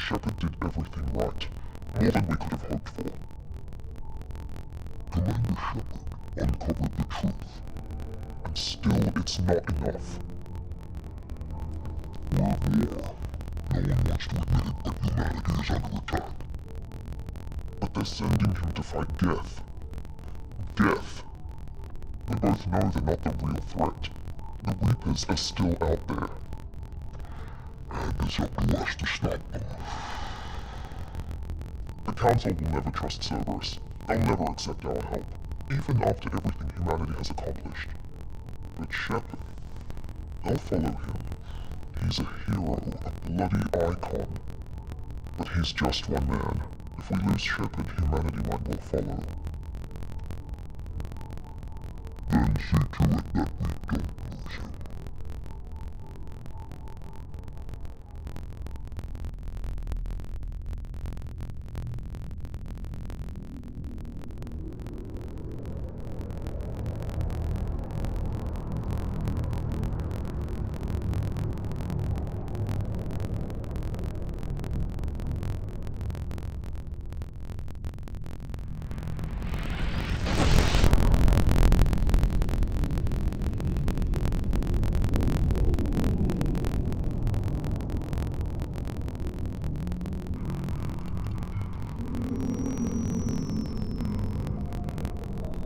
Shepard did everything right, more than we could have hoped for. Commander Shepard uncovered the truth, and still it's not enough. We're at war. No one wants to admit it, but humanity is under attack. But they're sending him to fight Geth. Geth! We both know they're not the real threat. The Reapers are still out there. And it's up to us to stop them. The Council will never trust Cerberus. They'll never accept our help, even after everything humanity has accomplished. But Shepard, they'll follow him. He's a hero, a bloody icon. But he's just one man. If we lose Shepard, humanity might well follow. Then see to it that we don't lose him.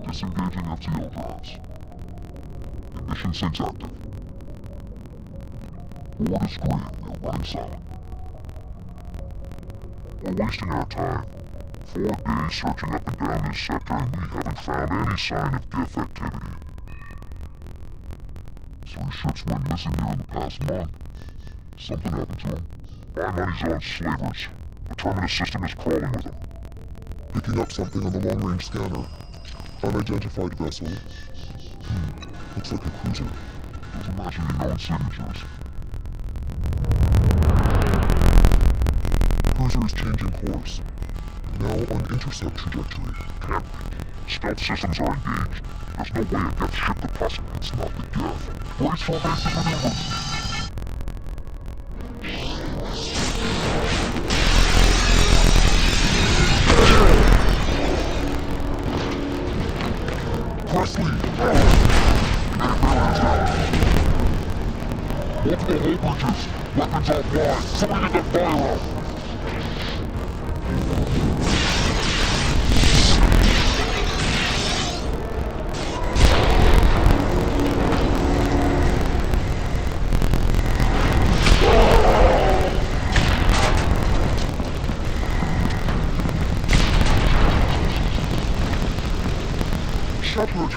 Disengaging FTL drives. Ignition sinks active. Board is green. We are running silent. We're wasting our time. 4 days searching up and down this sector and we haven't found any sign of Geth activity. 3 ships went missing here in the past month. Something happened to them. My money's on slavers. The terminus system is crawling with them. Picking up something on the long-range scanner. Unidentified vessel. Looks like a cruiser. Doesn't match any known signatures. Cruiser is changing course. Now on intercept trajectory. Can't be. Stealth systems are engaged. There's no way a Geth ship could possibly. It's not the Geth. Brace for basic maneuvers. Presley! Multiple hull breaches! Weapons offline! Somebody get that fire up! Shepard!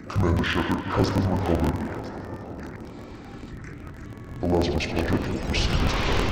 Commander Shepard has been recovered. The Lazarus Project will proceed as planned.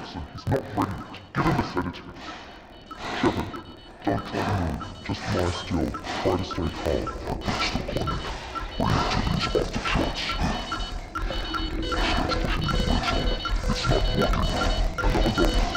Listen, he's not ready yet. Give him a sedative. Shepard, don't try to move. Just lie still. Try to stay calm. Our beat's still climbing. Reactivity's off the charts. It's not working. Another go.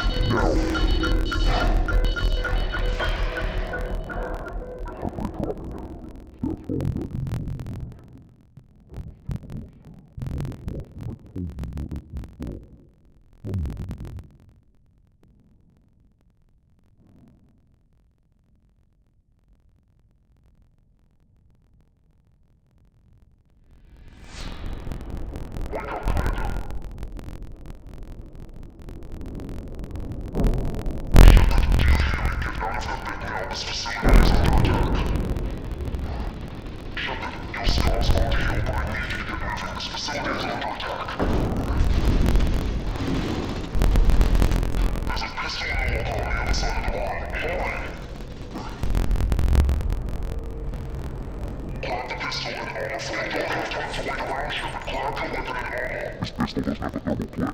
Now.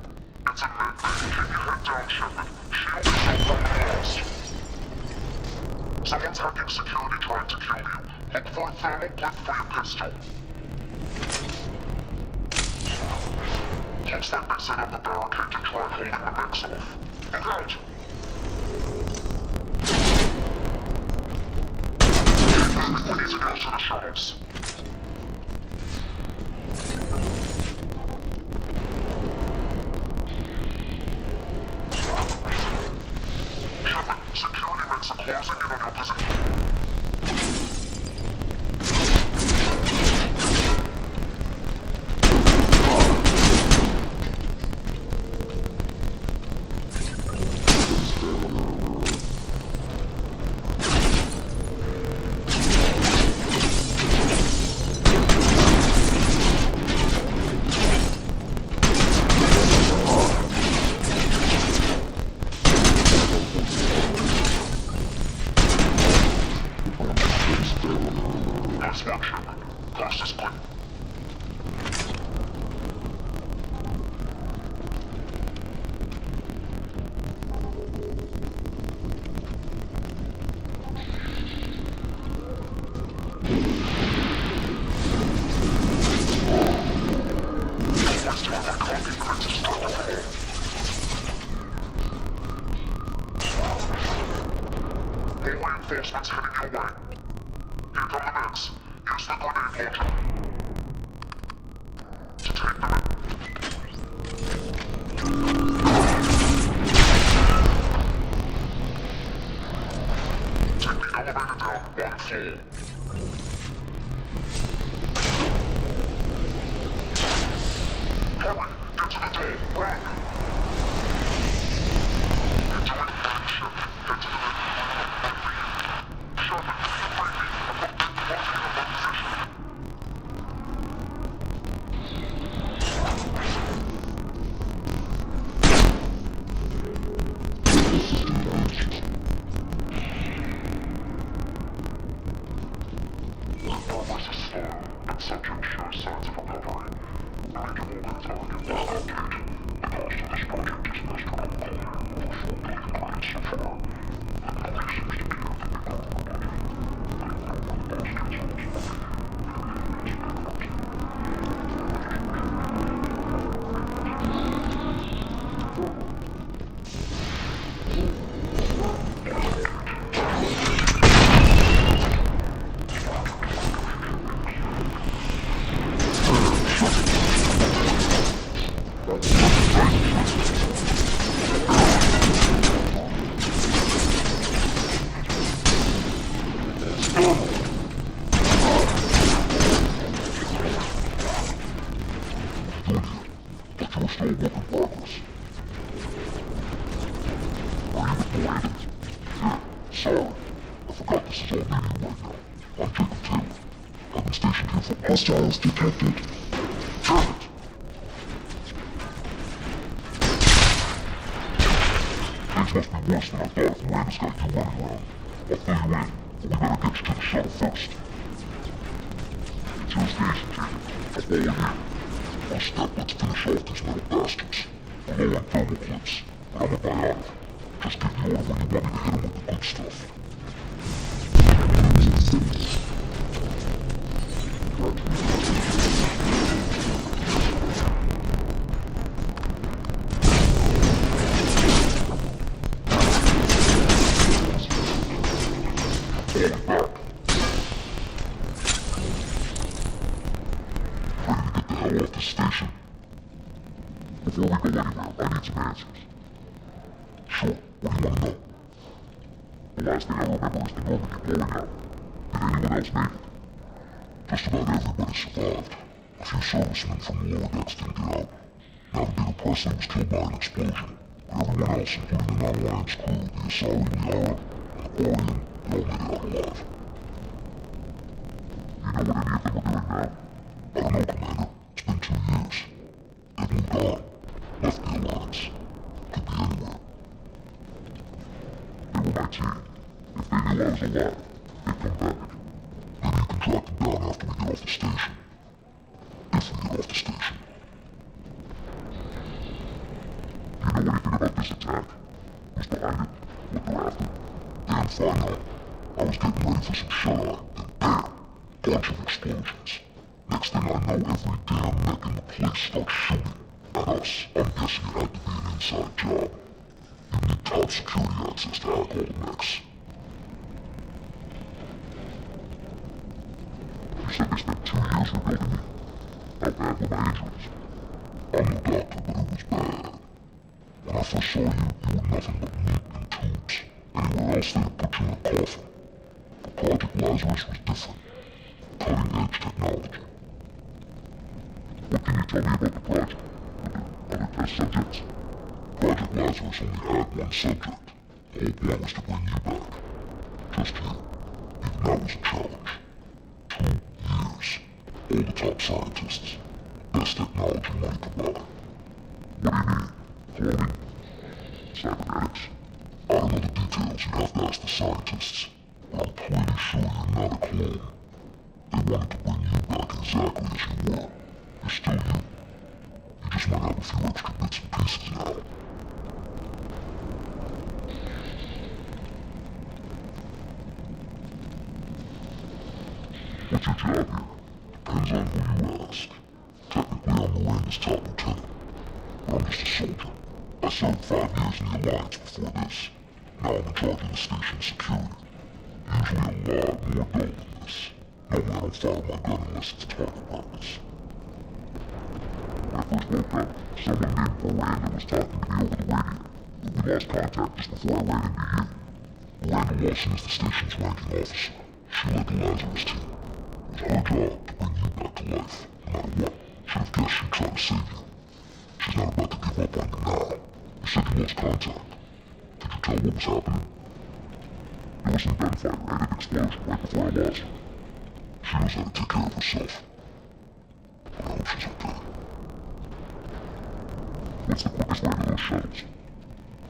Someone's hacking security trying to kill you. Look for a thermal clip for your pistol. Looks like they set up a barricade to try holding the mechs off. Look out! We need to go to the shuttles. Security makes a closing in on your position. Reinforcements heading your way. Here come the mechs. Use the grenade launcher to take them in. Take the elevator down 1 floor. Hurry, get to the door, run! Get to the main ship, get to the Hostiles detected. Damn it! Things must be worse than I thought if Miranda's got you running around. I'll fill you in, but we better get you to the shuttle first. It's your station, Jacob. I'll follow you. One step, let's finish off these little bastards. I'm low on thermal clips. but I'm a bionic. Just give the order when you want me to hit him with the good stuff. Ready to get the hell off the station? Before we go anywhere, I need some answers. Sure, what do you want to know? The last thing I remember is the Normandy blowing out. Did anyone else make it? Just about everybody survived. A few servicemen from the lower decks didn't get out. Navigator Presley was killed by an explosion. But everyone else, including the non-Alliance crew, the Asari, Liara, and the Quarian, they all made it out alive. You know what any of them are doing now? I don't know, Commander. It's been 2 years. They've moved on. Left the Alliance. Could be anywhere. They were my team. If they knew I was alive, they'd come back. Maybe you can track them down after we get off the station. If we get off the station. Do you know anything about this attack? Who's behind it? What they're after? Damn fine now. I was getting ready for some shut-eye, and bam! Bunch of explosions. Next thing I know, every damn mech in the place starts shooting at us. I'm guessing it had to be an inside job. You need top security access to hack all the mechs. You said they spent 2 years rebuilding me. How bad were my injuries? I'm no doctor, but it was bad. When I first saw you, you were nothing but meat and tubes. Anywhere else they would put you in a coffin. But Project Lazarus was different. Cutting-edge technology. What can you tell me about the project? Were there other test subjects? Project Lazarus only had one subject. The whole point was to bring you back. Just you. Even that was a challenge. 2 years. All the top scientists. Best technology money could buy. What do you mean? Cloning? Cybernetics? I don't know the details, you have to ask the scientists. But I'm pretty sure you're not a clone. They wanted to bring you back exactly as you were. You're still you. You just might have a few extra bits and pieces now. What's your job here? Depends on who you ask. Technically, I'm Miranda's top lieutenant. But I'm just a soldier. I served 5 years in the Alliance before this. Now I'm in charge of the station's security. Usually a lot more dull than this. Normally I don't fire my gun unless it's target practice. When I first woke up, someone named Miranda was talking to me over the radio. But we lost contact just before I ran into you. Miranda Lawson is the station's ranking officer. She led the Lazarus team. It was her job to bring you back to life, no matter what. Should have guessed she'd try to save you. She's not about to give up on you now. You said you lost contact. Did you tell what was happening? There was an gunfight-related explosion right before I lost her. She knows how to take care of herself. But I hope she's okay. What's the quickest way to those shuttles?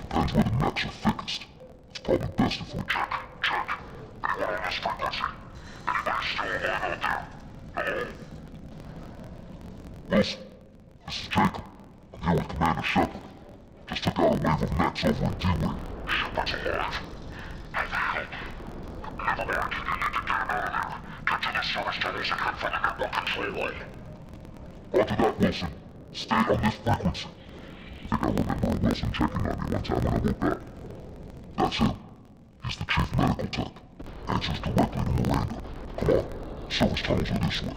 Depends where the mechs are thickest. It's probably best if we check. Anyone on this frequency? Anybody still alive out there? Hello? Wilson, this is Jacob. I'm here with Commander Shepard. Just took out a wave of mechs over in D-Wing. Shepard's alive. Hey, never mind. You need to turn earlier. Get to the source tunnels and hunt for the network freeway. Roger that, Wilson. Stay on this frequency. I think I remember Wilson checking on me one time when I woke up. That's him. He's the chief medical tech. Answers directly to Miranda. Come on, service tunnels are this way.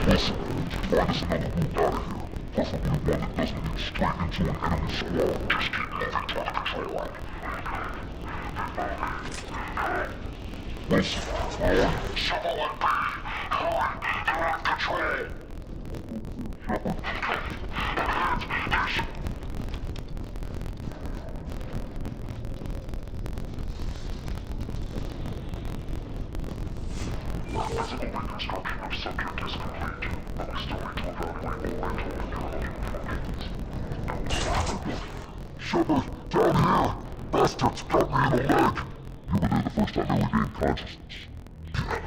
Listen, why does another move out of here? preferably one that doesn't lead straight into an enemy squad. Just keep moving toward the control room. Wilson, forward. Shovel and B. Hurry, you're on control. Physical reconstruction of subject is complete, but we still need to evaluate all mental and neurological functions. Shepard, down here! Bastards got me in the leg! You were there the first time I regained consciousness. Yeah,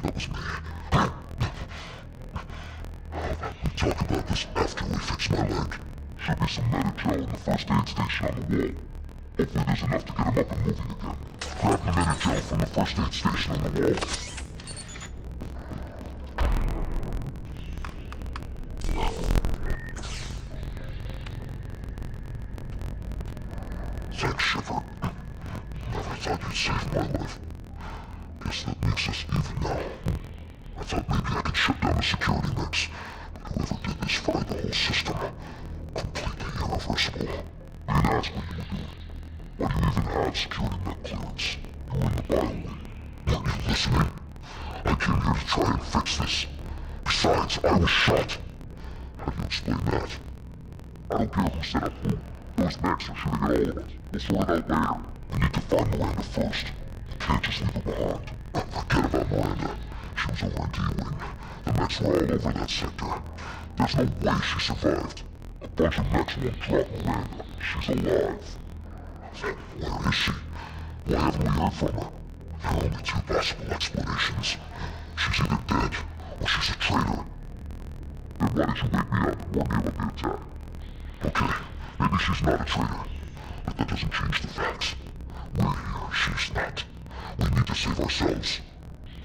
that was me. We talk about this after we fix my leg. Should be some Medi-gel in the first aid station on the wall. Hopefully there's enough to get him up and moving again. Grab the Medi-gel from the first aid station on the wall. Thanks, Shepard. Never thought you'd save my life. Guess that makes us even now. I thought maybe I could shut down the security nets, but whoever did this fried the whole system. Completely irreversible. I didn't ask what you were doing. Why do you even have security net clearance? You were in the bio wing. Weren't you listening? I came here to try and fix this. Besides, I was shot. How do you explain that? I don't care who set up who. Those mechs are shooting at all of us. We'll sort it out later. We need to find Miranda first. You can't just leave her behind. Forget about Miranda. She was over in D-Wing. The mechs were all over that sector. There's no way she survived. A bunch of mechs won't drop Miranda. She's alive. Where is she? Why haven't we heard from her? There are only two possible explanations. She's either dead, or she's a traitor. Then why did you wake me up and warn me about the attack? Okay, maybe she's not a traitor, but that doesn't change the facts. We're here, she's not. We need to save ourselves.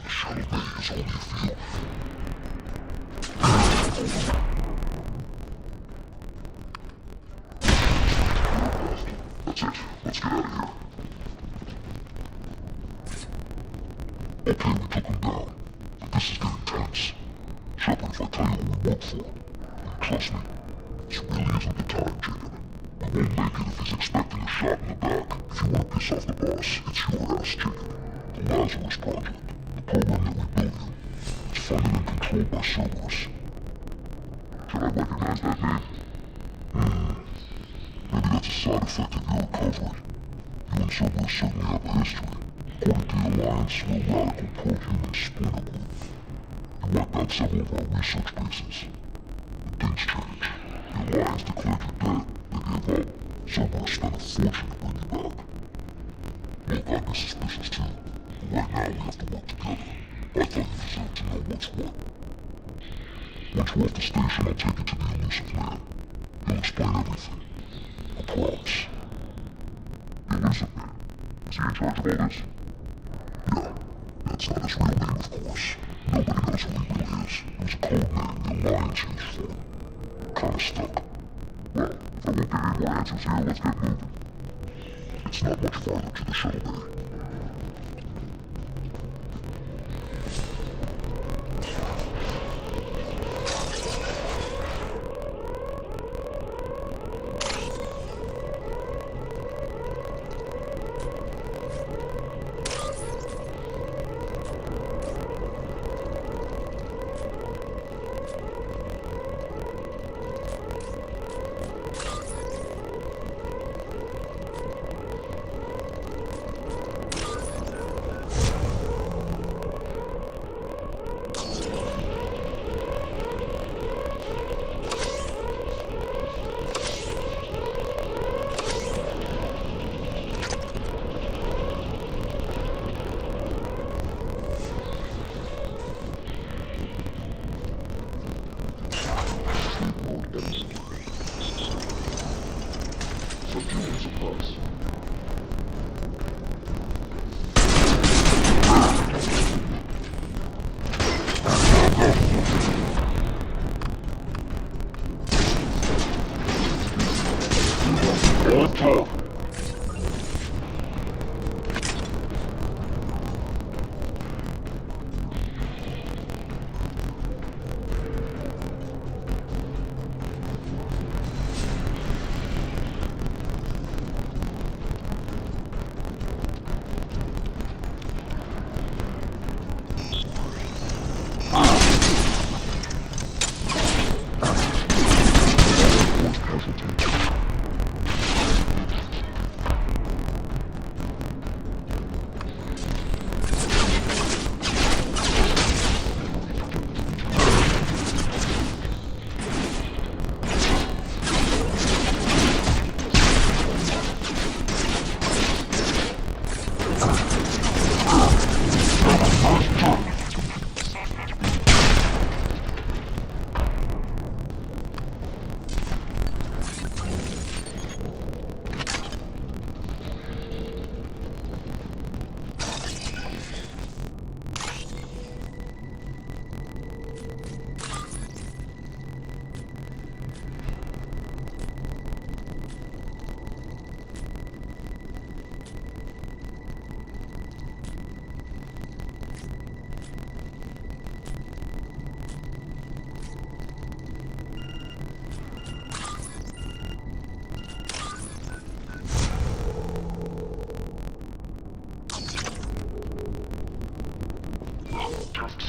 The shuttle bay is only a few. That's it. Let's get out of here. Okay, we took him down, but this is getting tense. Shepard, if I tell you who we work for, trust me, this really isn't the time, Jacob. We won't make it if he's expecting a shot in the back. If you want to piss off the boss, it's your ass, Jacob. The Lazarus Project, the program that we built you, it's funded and controlled by Cerberus. Should I recognize that name? Maybe that's a side effect of your recovery. You and Cerberus certainly have a history. According to the Alliance, we're a radical pro-human splinter group. You wiped out several of our research bases. But things changed. The Alliance declared you dead. They gave up. Cerberus spent a fortune to bring you back. Look, I'd be suspicious too. But right now we have to work together. I thought you deserved to know what's what. Once we're off the station, I'll take you to the elusive man. He'll explain everything. I promise. The elusive man? Is he in charge of all this? Yeah. That's not his real name, of course. Nobody knows who he really is. It was a code name the Alliance used for him. Kinda stuck. Well, if I won't get any more answers here, let's get moving. It's not much farther to the shuttle bay.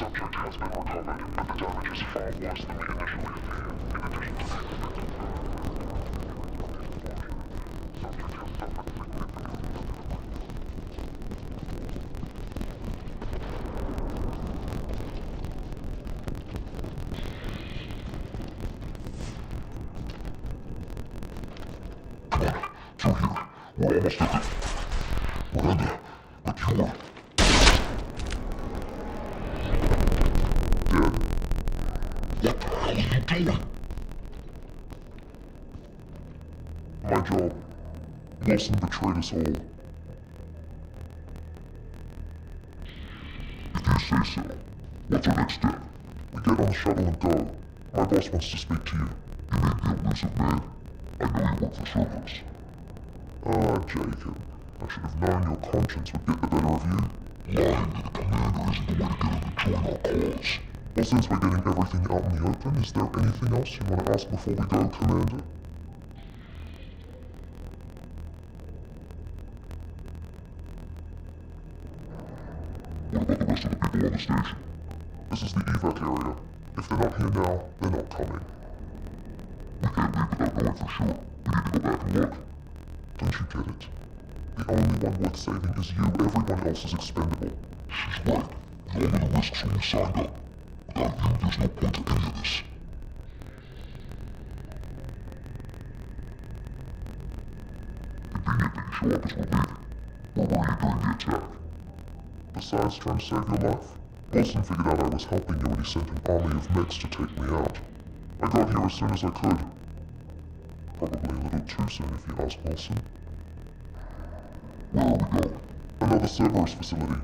subject has been recovered, but the damage is far worse than we initially feared. In addition to the effects of subject has suffered significant through here. We're almost at it. Miranda, but you're dead. What the hell are you doing? My job. Wilson betrayed us all. If you say so. What's our next step? We get on the shuttle and go. My boss wants to speak to you. You may be elusive, man. I know you work for Cerberus. Jacob. I should have known your conscience would get the better of you. Lying to the commander isn't the way to get him to join our cause. Well, since we're getting everything out in the open, is there anything else you want to ask before we go, Commander? What about the rest of the people on the station? This is the evac area. If they're not here now, they're not coming. We can't leave without knowing for sure. We need to go back and look. Don't you get it? The only one worth saving is you. Everyone else is expendable. She's right. You all know the risks when you signed up. Without you, there's no point to any of this. Convenient that you show up as we're leaving. Where were you during the attack? Besides trying to save your life, Wilson figured out I was helping you when he sent an army of mechs to take me out. I got here as soon as I could. Probably a little too soon if you ask Wilson. Where are we going? Another Cerberus facility.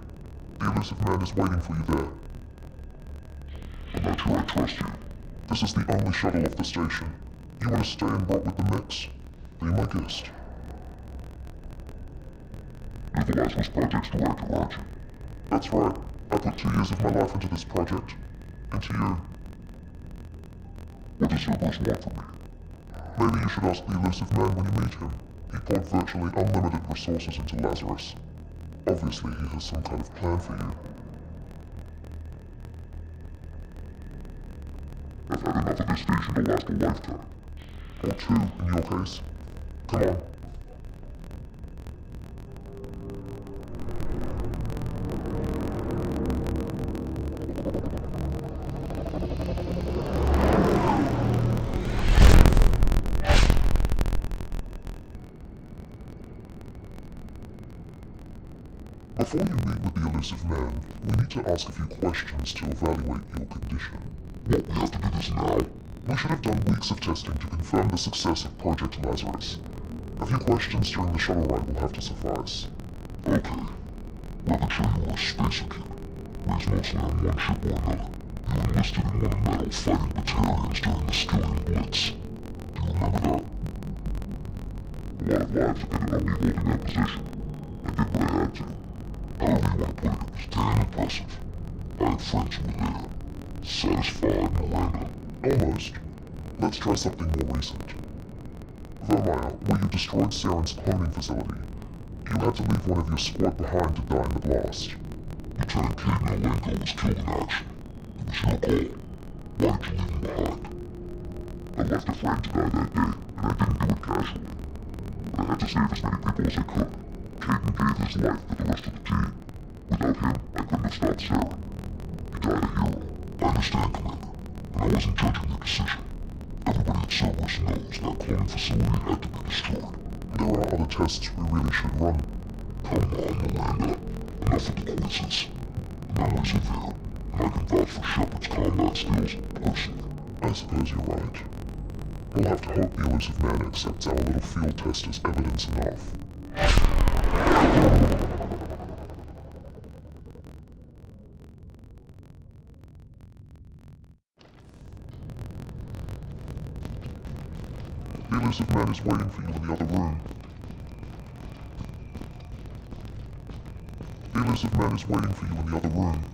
The elusive man is waiting for you there. I'm not sure I trust you. This is the only shuttle off the station. You want to stay and rot with the mechs? Be my guest. You're the Lazarus Project's director, aren't you? That's right. I put 2 years of my life into this project. Into you. What does Cerberus want from me? Maybe you should ask the elusive man when you meet him. He poured virtually unlimited resources into Lazarus. Obviously, he has some kind of plan for you. I've had enough of this station to last a lifetime. Or 2, in your case. Come on. Before you meet with the elusive man, we need to ask a few questions to evaluate your condition. What, we have to do this now? We should have done weeks of testing to confirm the success of Project Lazarus. A few questions during the shuttle ride will have to suffice. Okay. Weapon sure you were a spacer kid. Raised mostly on one ship or another. You enlisted in one of metal fighting battalions during the Skilling Blitz. Do you remember that? A lot of lives depended on me holding that position. I did what I had to. However you want to put it, it was damn impressive. I had friends who were there. Satisfied, Miranda? Almost. Let's try something more recent. Vermeer, where you destroyed Saren's cloning facility. You had to leave one of your squad behind to die in the blast. Lieutenant Kate Nolenko was killed in action. It was your call. Why did you leave him behind? I left a friend to die that day, and I didn't do it casually. But I had to save as many people as I could. Caden gave his life for the rest of the team. Without him, I couldn't have stopped Saren. He died a hero. I understand, Commander, and I wasn't judging your decision. Everybody at Cerberus knows that cloning facility had to be destroyed. There are other tests we really should run. Come on, Miranda. Enough of the quizzes. The memories are there, and I can vouch for Shepard's combat skills personally. I suppose you're right. We'll have to hope the elusive man accepts our little field test as evidence enough. The elusive man is waiting for you in the other room. The elusive man is waiting for you in the other room.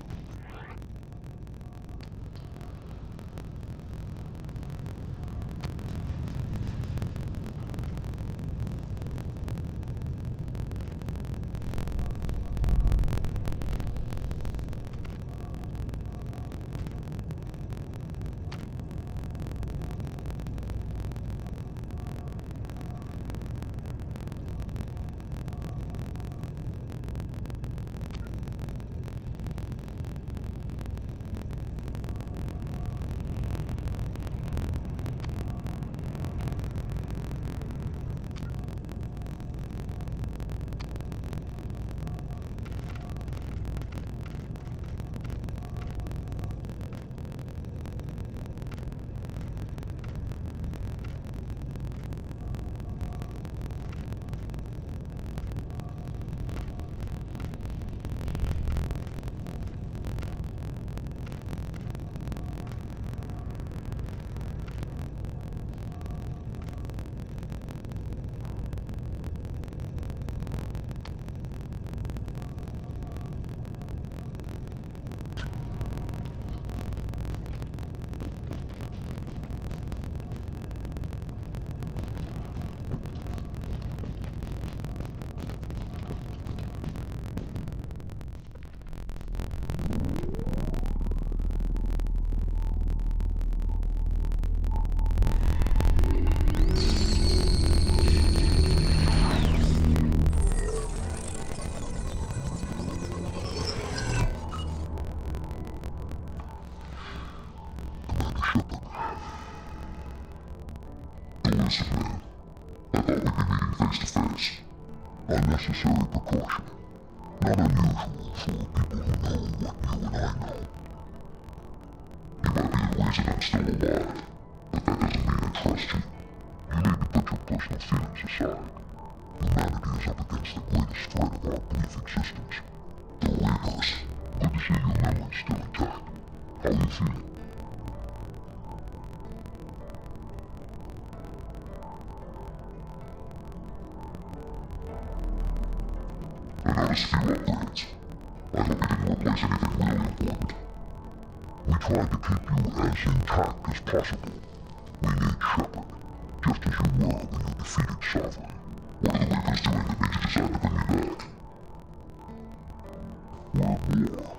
necessary precaution. Not unusual for people who know what you and I know. You might be the reason I'm still alive, but that doesn't mean I trust you. You need to put your personal feelings aside. Humanity is up against the greatest threat of our brief existence. The Reapers. Good to see your memory's still intact. How are you feeling? I noticed a few upgrades. I hope you didn't replace anything really important. We tried to keep you as intact as possible. We need Shepard, just as you were when you defeated Sovereign. What are the Reapers doing that made you decide to bring me back? We're at war.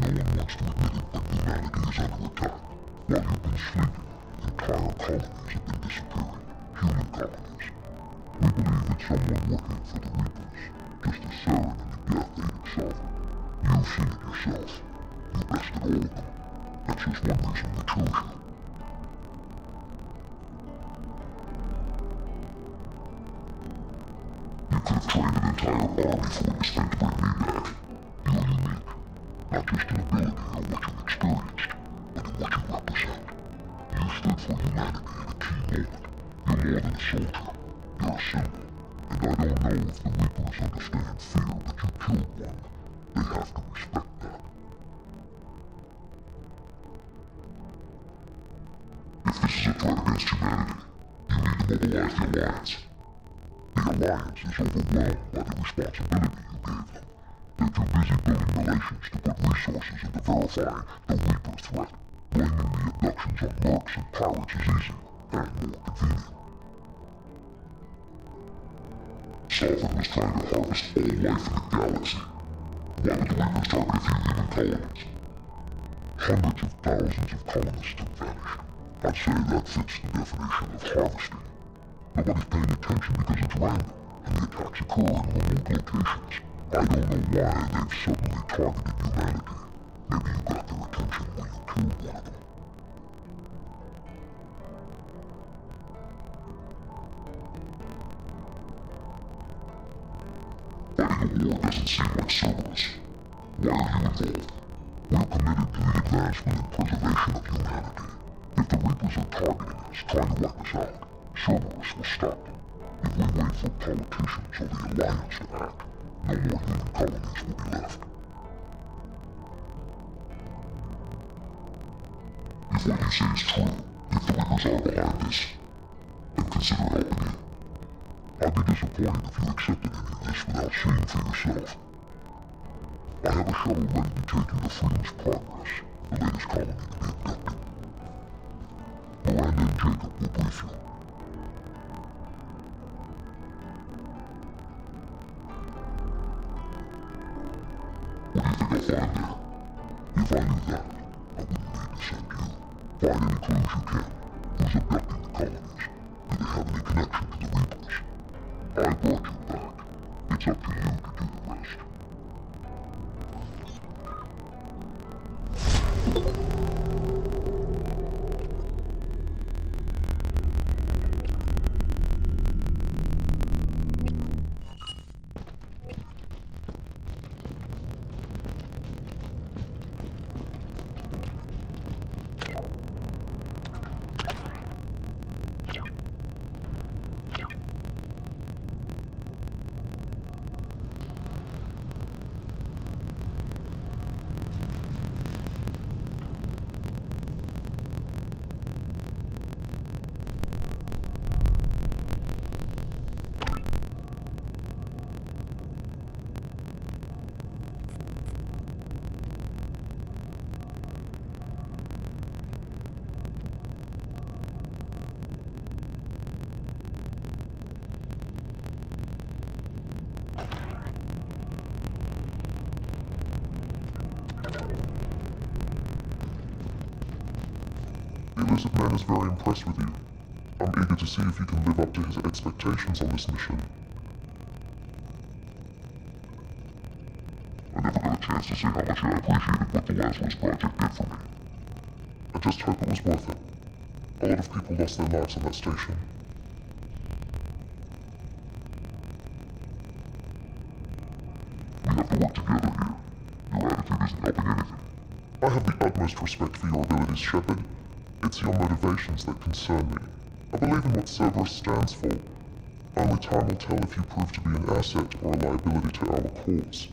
No one wants to admit it, but humanity is under attack. While you've been sleeping, entire colonies have been disappearing. Human colonies. We believe it's someone working for the Reapers, just as Saren and the Death aided Sovereign. You've seen it yourself. You bested all of them. That's just one reason we chose you. You could have trained an entire army for this thing to bring me back. You're unique. Not just in ability or what you've experienced, but in what you represent. You stood for humanity at a key moment. You're more than a soldier. You're a symbol. And I don't know if the Reapers understand fear, but you killed one. They have to respect that. If this is a threat against humanity, you need to mobilize the Alliance. The Alliance is overwhelmed by the responsibility you gave them. They're too busy building relations to put resources into verifying the Reaper threat. Blaming the abductions on mercs and pirates is easier and more convenient. Sovereign was trying to harvest all life in the galaxy. Why would the Reapers target a few human colonies? Hundreds of thousands of colonists have vanished. I'd say that fits the definition of harvesting. Nobody's paying attention because it's random, and the attacks occur in remote locations. I don't know why they've suddenly targeted humanity. Maybe you got their attention when you killed one of them. Fighting a war doesn't seem like service. Why are you involved? We're committed to the advancement and preservation of humanity. If the Reapers are targeting us, trying to wipe us out, Cerberus will stop them. If we wait for politicians or the Alliance to act, no more human colonies will be left. If what you say is true, if the Reapers are behind this, then consider helping me. I'd be disappointed if you accepted any of this without seeing for yourself. I have a shuttle ready to take you to Freedom's Progress, the latest colony to be abducted. Miranda and Jacob will brief you. What do you think I'll find there? If I knew that, I wouldn't need to send you. Find any clues you can. Who's abducting the colonies? Do they have any connection to the Reapers? I brought you back. It's up to you to do the rest. The Illicit Man is very impressed with you. I'm eager to see if you can live up to his expectations on this mission. I never got a chance to say how much I appreciated what the Lazarus Project did for me. I just hope it was worth it. A lot of people lost their lives on that station. work together here. Your attitude isn't helping anything. I have the utmost respect for your abilities, Shepard. It's your motivations that concern me. I believe in what Cerberus stands for. Only time will tell if you prove to be an asset or a liability to our cause.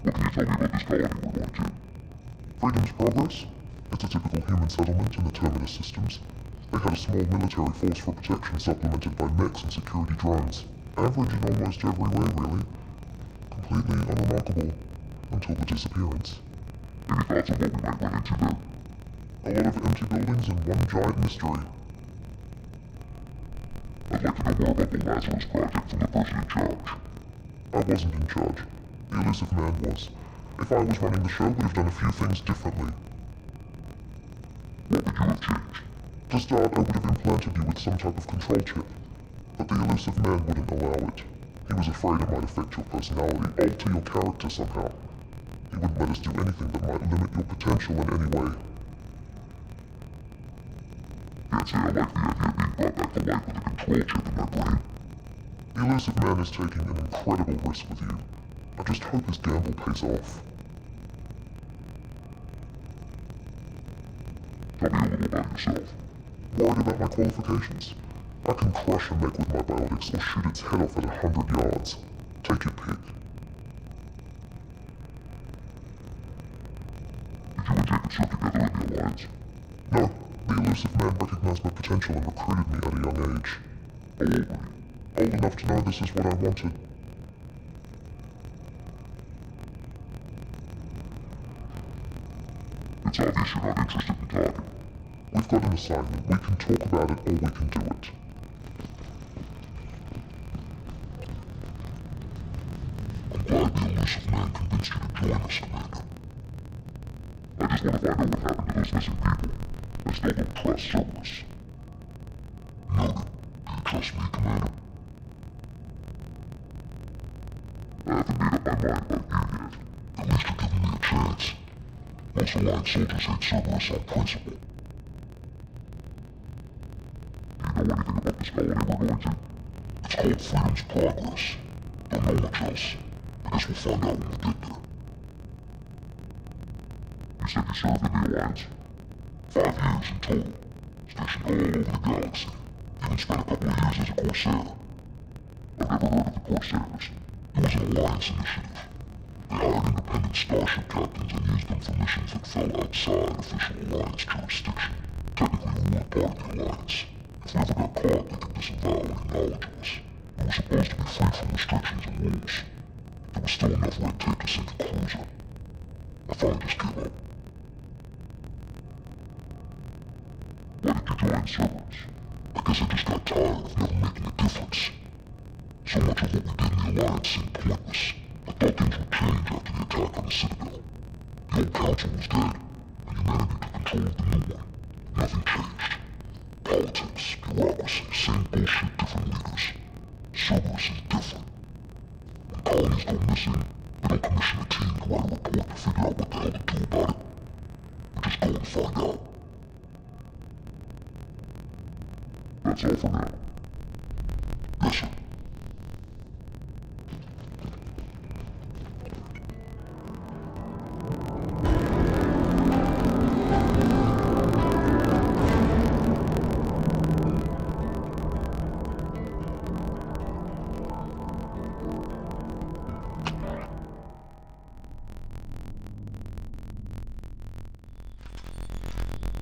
What can you tell me about this colony we're going to? Freedom's Progress? It's a typical human settlement in the Terminus systems. They had a small military force for protection supplemented by mechs and security drones. Average in almost every way, really. Completely unremarkable. Until the disappearance. Any thoughts on what we might run into there? A lot of empty buildings and one giant mystery. I'd like to know more about the Lazarus Project from the person in charge. I wasn't in charge. The elusive man was. If I was running the show, we'd have done a few things differently. What would you have changed? To start, I would have implanted you with some type of control chip. But the elusive man wouldn't allow it. He was afraid it might affect your personality, alter your character somehow. He wouldn't let us do anything that might limit your potential in any way. Can't say I like the idea of being brought back to life with a control chip in my brain. The elusive man is taking an incredible risk with you. I just hope his gamble pays off. Tell me a little about yourself. Worried about my qualifications? I can crush a mech with my biotics or shoot its head off at 100 yards. Take your pick. Did you and Jacob serve together in the Alliance? No. The elusive man recognized my potential and recruited me at a young age. How old were you? Old enough to know this is what I wanted. It's obvious you're not interested in talking. We've got an assignment. We can talk about it or we can do it. I'm glad the elusive man convinced you to join us, Commander. I just want to find out what happened to those missing people. I still don't trust Cerberus. Noted. Do you trust me, Commander? I haven't made up my mind about you yet. At least you're giving me a chance. Most Alliance soldiers hate Cerberus on principle. Do you know anything about this colony we're going to? It's called Freedom's Progress. Don't know much else. I guess we'll find out when we get there. You said you served in the Alliance? 5 years in total. Stationed all over the galaxy. Even spent a couple of years as a Corsair. I've never heard of the Corsairs. It was an Alliance initiative. They hired independent starship captains and used them for missions that fell outside official Alliance jurisdiction. Technically, we weren't part of the Alliance. If we ever got caught, they could disavow any knowledge of us. We were supposed to be free from restrictions and rules. There was still enough red tape to sink a cruiser. I finally just gave up. Why did you join Cerberus? I guess I just got tired of never making a difference. So much of what we did in the Alliance seemed pointless. I thought things would change after the attack on the Citadel. The old council was dead, and humanity took control of the new one. Nothing changed. Politics, bureaucracy, same bullshit, different leaders. Cerberus is different. When colonies go missing, they don't commission a team to write a report to figure out what the hell to do about it. We just go and find out. That's all for now. Yes, sir.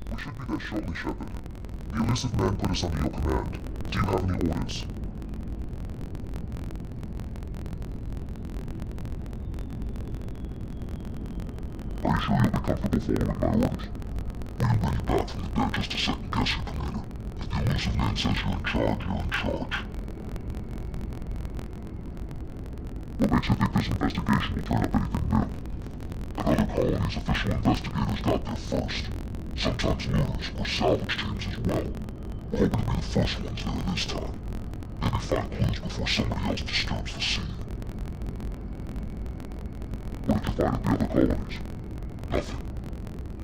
We should be there shortly, Shepard. The elusive man put us under your command. Do you have any orders? Are you sure you'll be comfortable following my orders? We can bring you back from the dead just to second guess you, Commander. If the elusive man says you're in charge, you're in charge. What makes you think this investigation will turn up anything new? At other colonies, official investigators got there first. Sometimes looters or salvage teams as well. We're hoping to be the first ones there this time. Maybe find clues before somebody else disturbs the scene. What did you find at the other colonies? Nothing.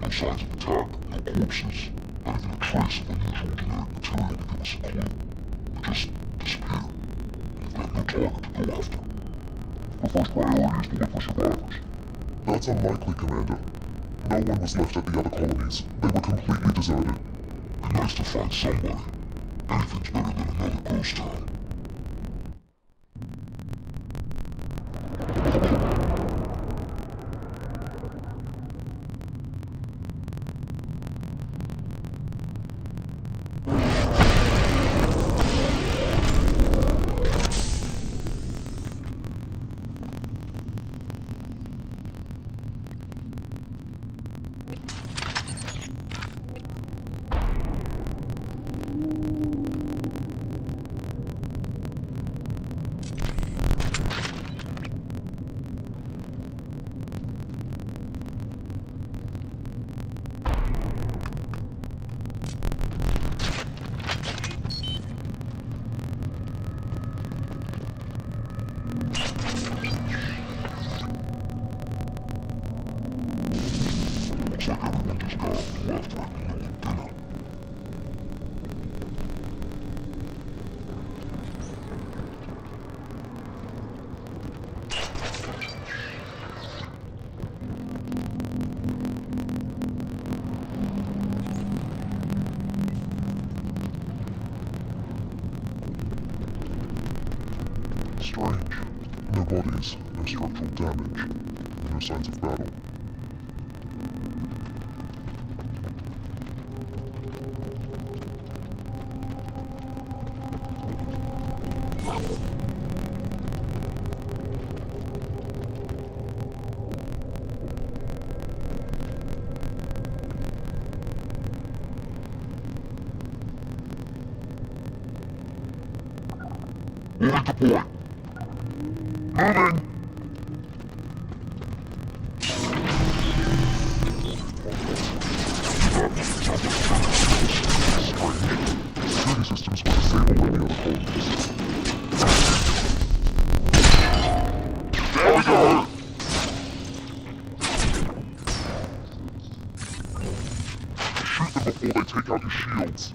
No signs of attack, no corpses, not even a trace of unusual genetic material to give us a clue. It just disappeared. target to go after. The first priority is to look for survivors. That's unlikely, Commander. No one was left at the other colonies. They were completely deserted. Be nice to find somebody. Anything's better than another ghost town. Looks like everyone just got off and left right in the middle of dinner. Strange. No bodies, no structural damage, no signs of battle. Moving to point. Moving! Security systems were disabled by the other colonies. There we go! Shoot them before they take out your shields.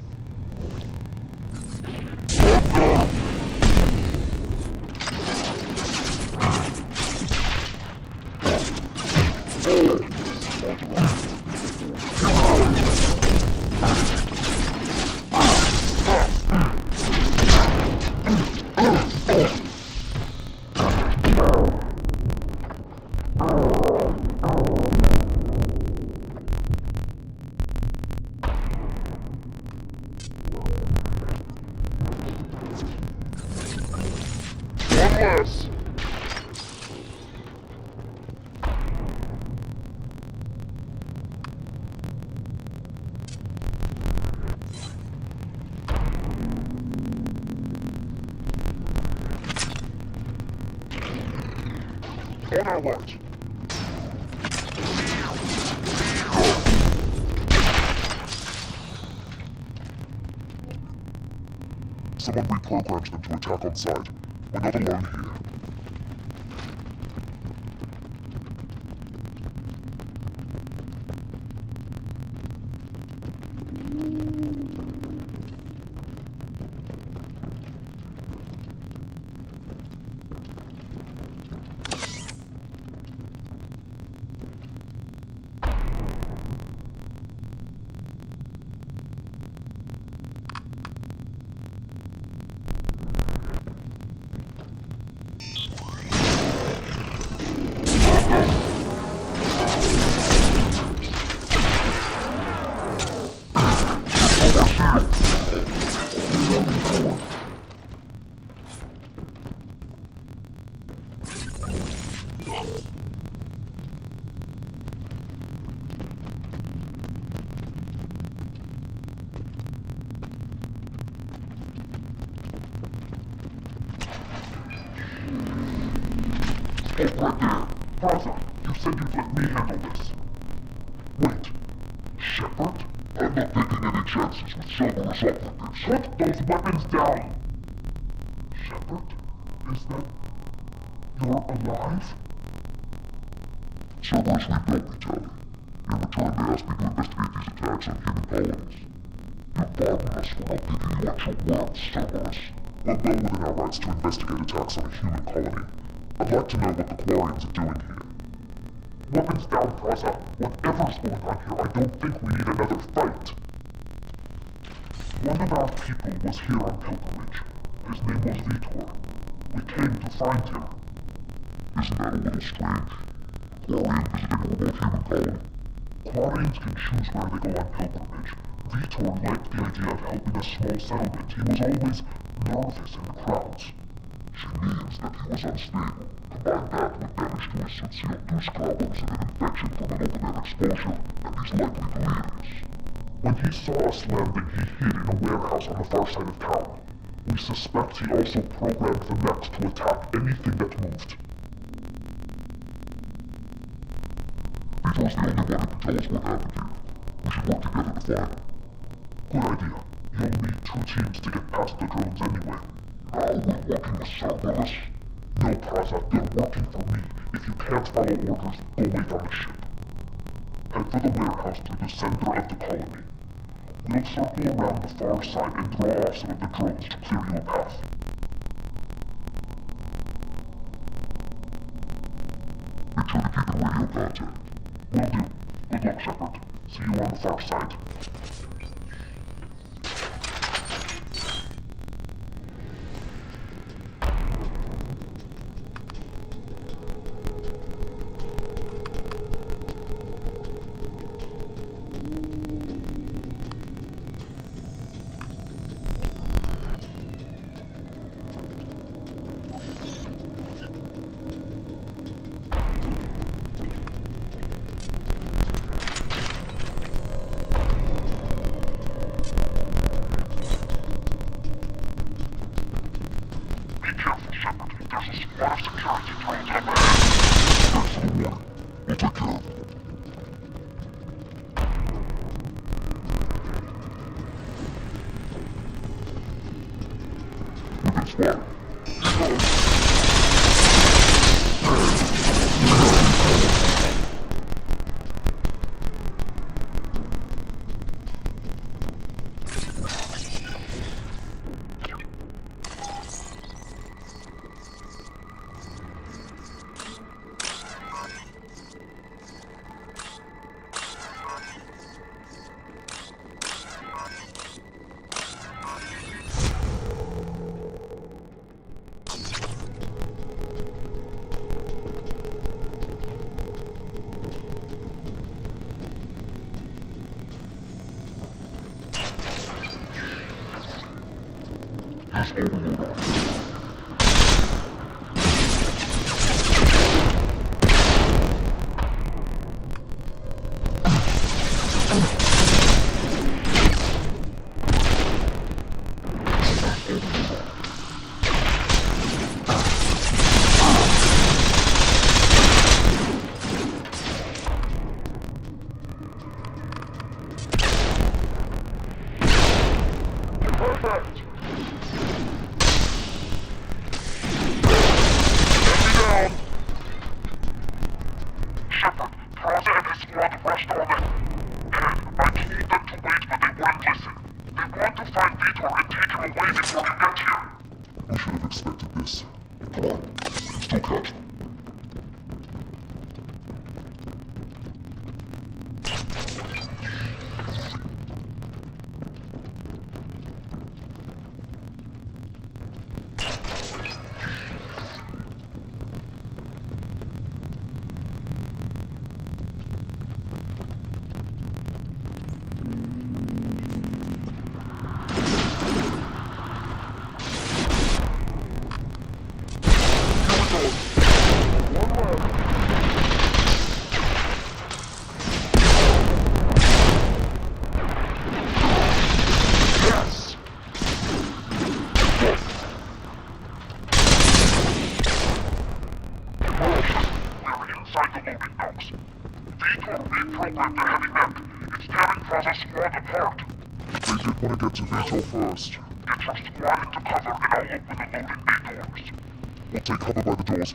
Yes! On our watch. Someone reprogrammed them to attack on sight. We're not alone here. Stop right there. Father, you said you'd let me handle this. Wait. Shepard? I'm not taking any chances with Cerberus operatives. Put those weapons down! Shepard? Is that... you're alive? Cerberus rebuilt me, Tony. In return, they asked me to investigate these attacks on human colonies. You pardon us for not giving you actual words, Cerberus. We're well within our rights to investigate attacks on a human colony. I'd like to know what the Quarians are doing here. Weapons down, Praza. Whatever's going on here, I don't think we need another fight. One of our people was here on pilgrimage. His name was Vitor. We came to find him. Isn't that a little strange? Quarian visiting a remote human colony. Quarians can choose where they go on pilgrimage. Vitor liked the idea of helping a small settlement. He was always nervous in crowds. She means that he was unstable. Combine that with damage to his CO2 problems and an infection from an open-air exposure, and he's likely delirious. When he saw us landing, he hid in a warehouse on the far side of town. We suspect he also programmed the mechs to attack anything that moved. Vitor's the only one who can tell us what happened here. We should work together to find him. Good idea. You'll need 2 teams to get past the drones anyway. Now we're working with Cerberus. No, Praza, they're working for me. If you can't follow orders, go wait on the ship. Head for the warehouse through the center of the colony. We'll circle around the far side and draw off some of the drones to clear you a path. Make sure to keep in radio contact. Will do. Good luck, Shepard. See you on the far side.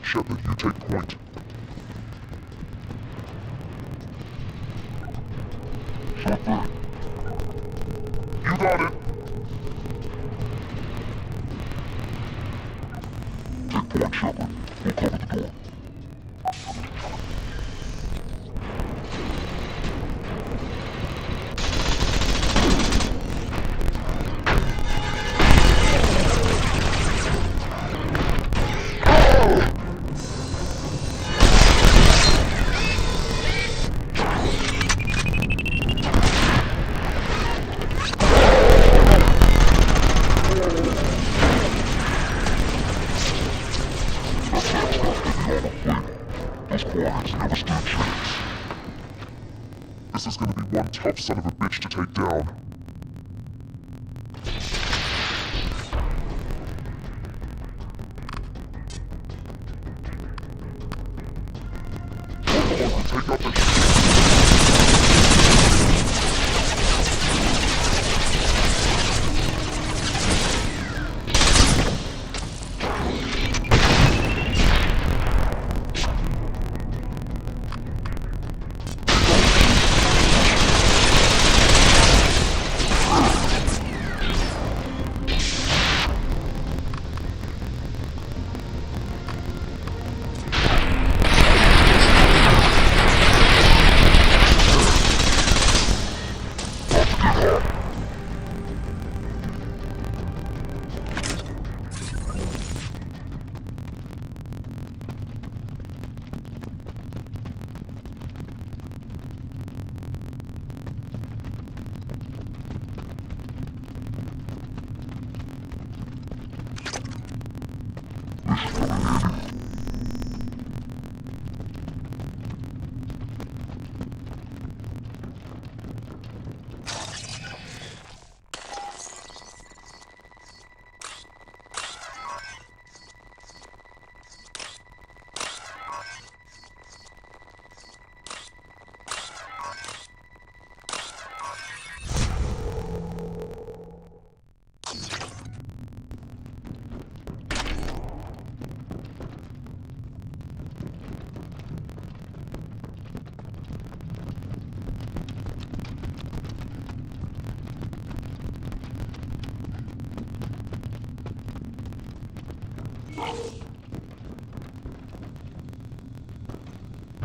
Shepard, you take point. Shepard. You got it. point, Shepard. We'll cover the door. This is gonna be one tough son of a bitch to take down. Take out that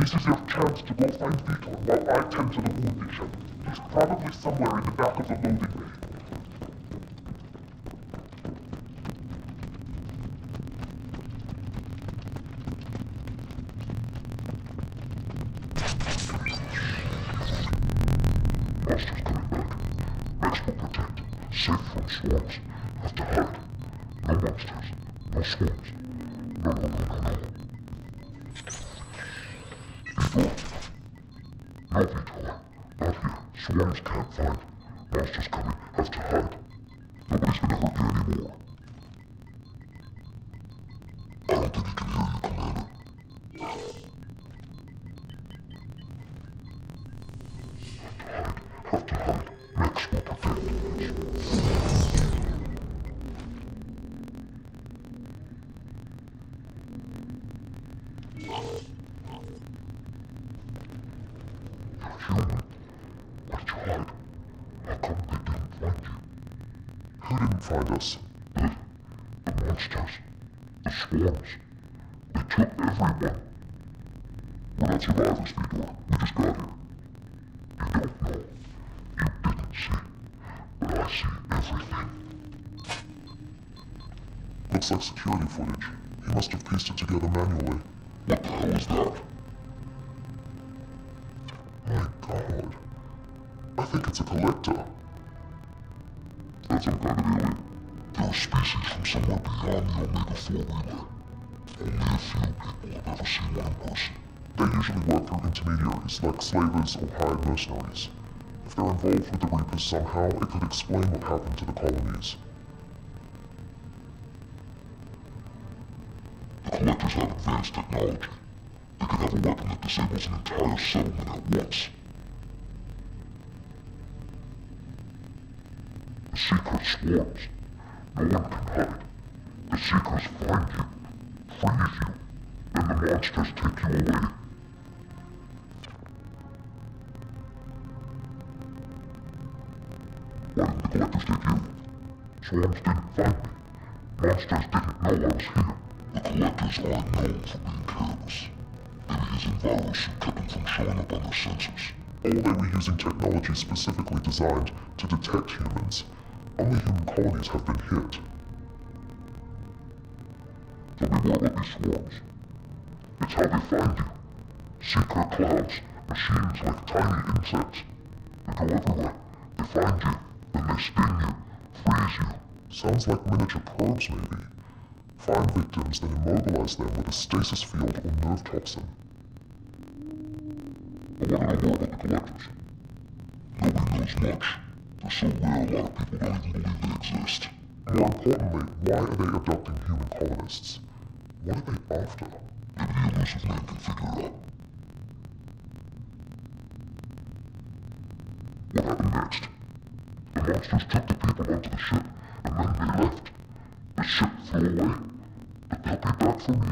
This is your chance to go find Vitor while I tend to the wounded, Shepard. He's probably somewhere in the back of the loading bay. Master's coming back. Max will protect. Safe from swarms. Have to hide. No monsters. No swarms. No. No, Vitor. Not here. Swarms can't find. Monsters coming. Have to hide. Nobody's gonna hurt you anymore. I don't think he can hear you, Commander. Have to hide. Max will protect. Human. Why'd you hide? How come they didn't find you? Who didn't find us? The monsters. The swarms. They took everyone. We're not survivors, Vitor. We just got here. You don't know. You didn't see. But I see everything. Looks like security footage. He must have pieced it together manually. What the hell is that? My god. I think it's a collector. That's some kind of alien. They're a species from somewhere beyond the Omega-4 relay. Only a few people have ever seen one in person. They usually work through intermediaries, like slavers or hired mercenaries. If they're involved with the Reapers somehow, it could explain what happened to the colonies. The collectors have advanced technology. They could have a weapon that disables an entire settlement at once. The Seekers swarms. No one can hide. The Seekers find you, freeze you, and the monsters take you away. Why didn't the collectors take you? Swarms didn't find me. Monsters didn't know I was here. The collectors aren't known for being careless. Maybe his virus kept him from showing up on their sensors. Or they were using technology specifically designed to detect humans. Only human colonies have been hit. Tell me more about these swarms. It's how they find you. Secret clouds, machines like tiny insects. They go everywhere. They find you, then they sting you, freeze you. Sounds like miniature probes, maybe. Find victims, then immobilize them with a stasis field or nerve toxin. I want to know more about the collectors. Nobody knows much. They're so rare, a lot of people don't even believe they exist. More importantly, why are they abducting human colonists? What are they after? Maybe the elusive man can figure it out. What happened next? The monsters took the people onto the ship, and then they left. The ship flew away. But they'll be back for me.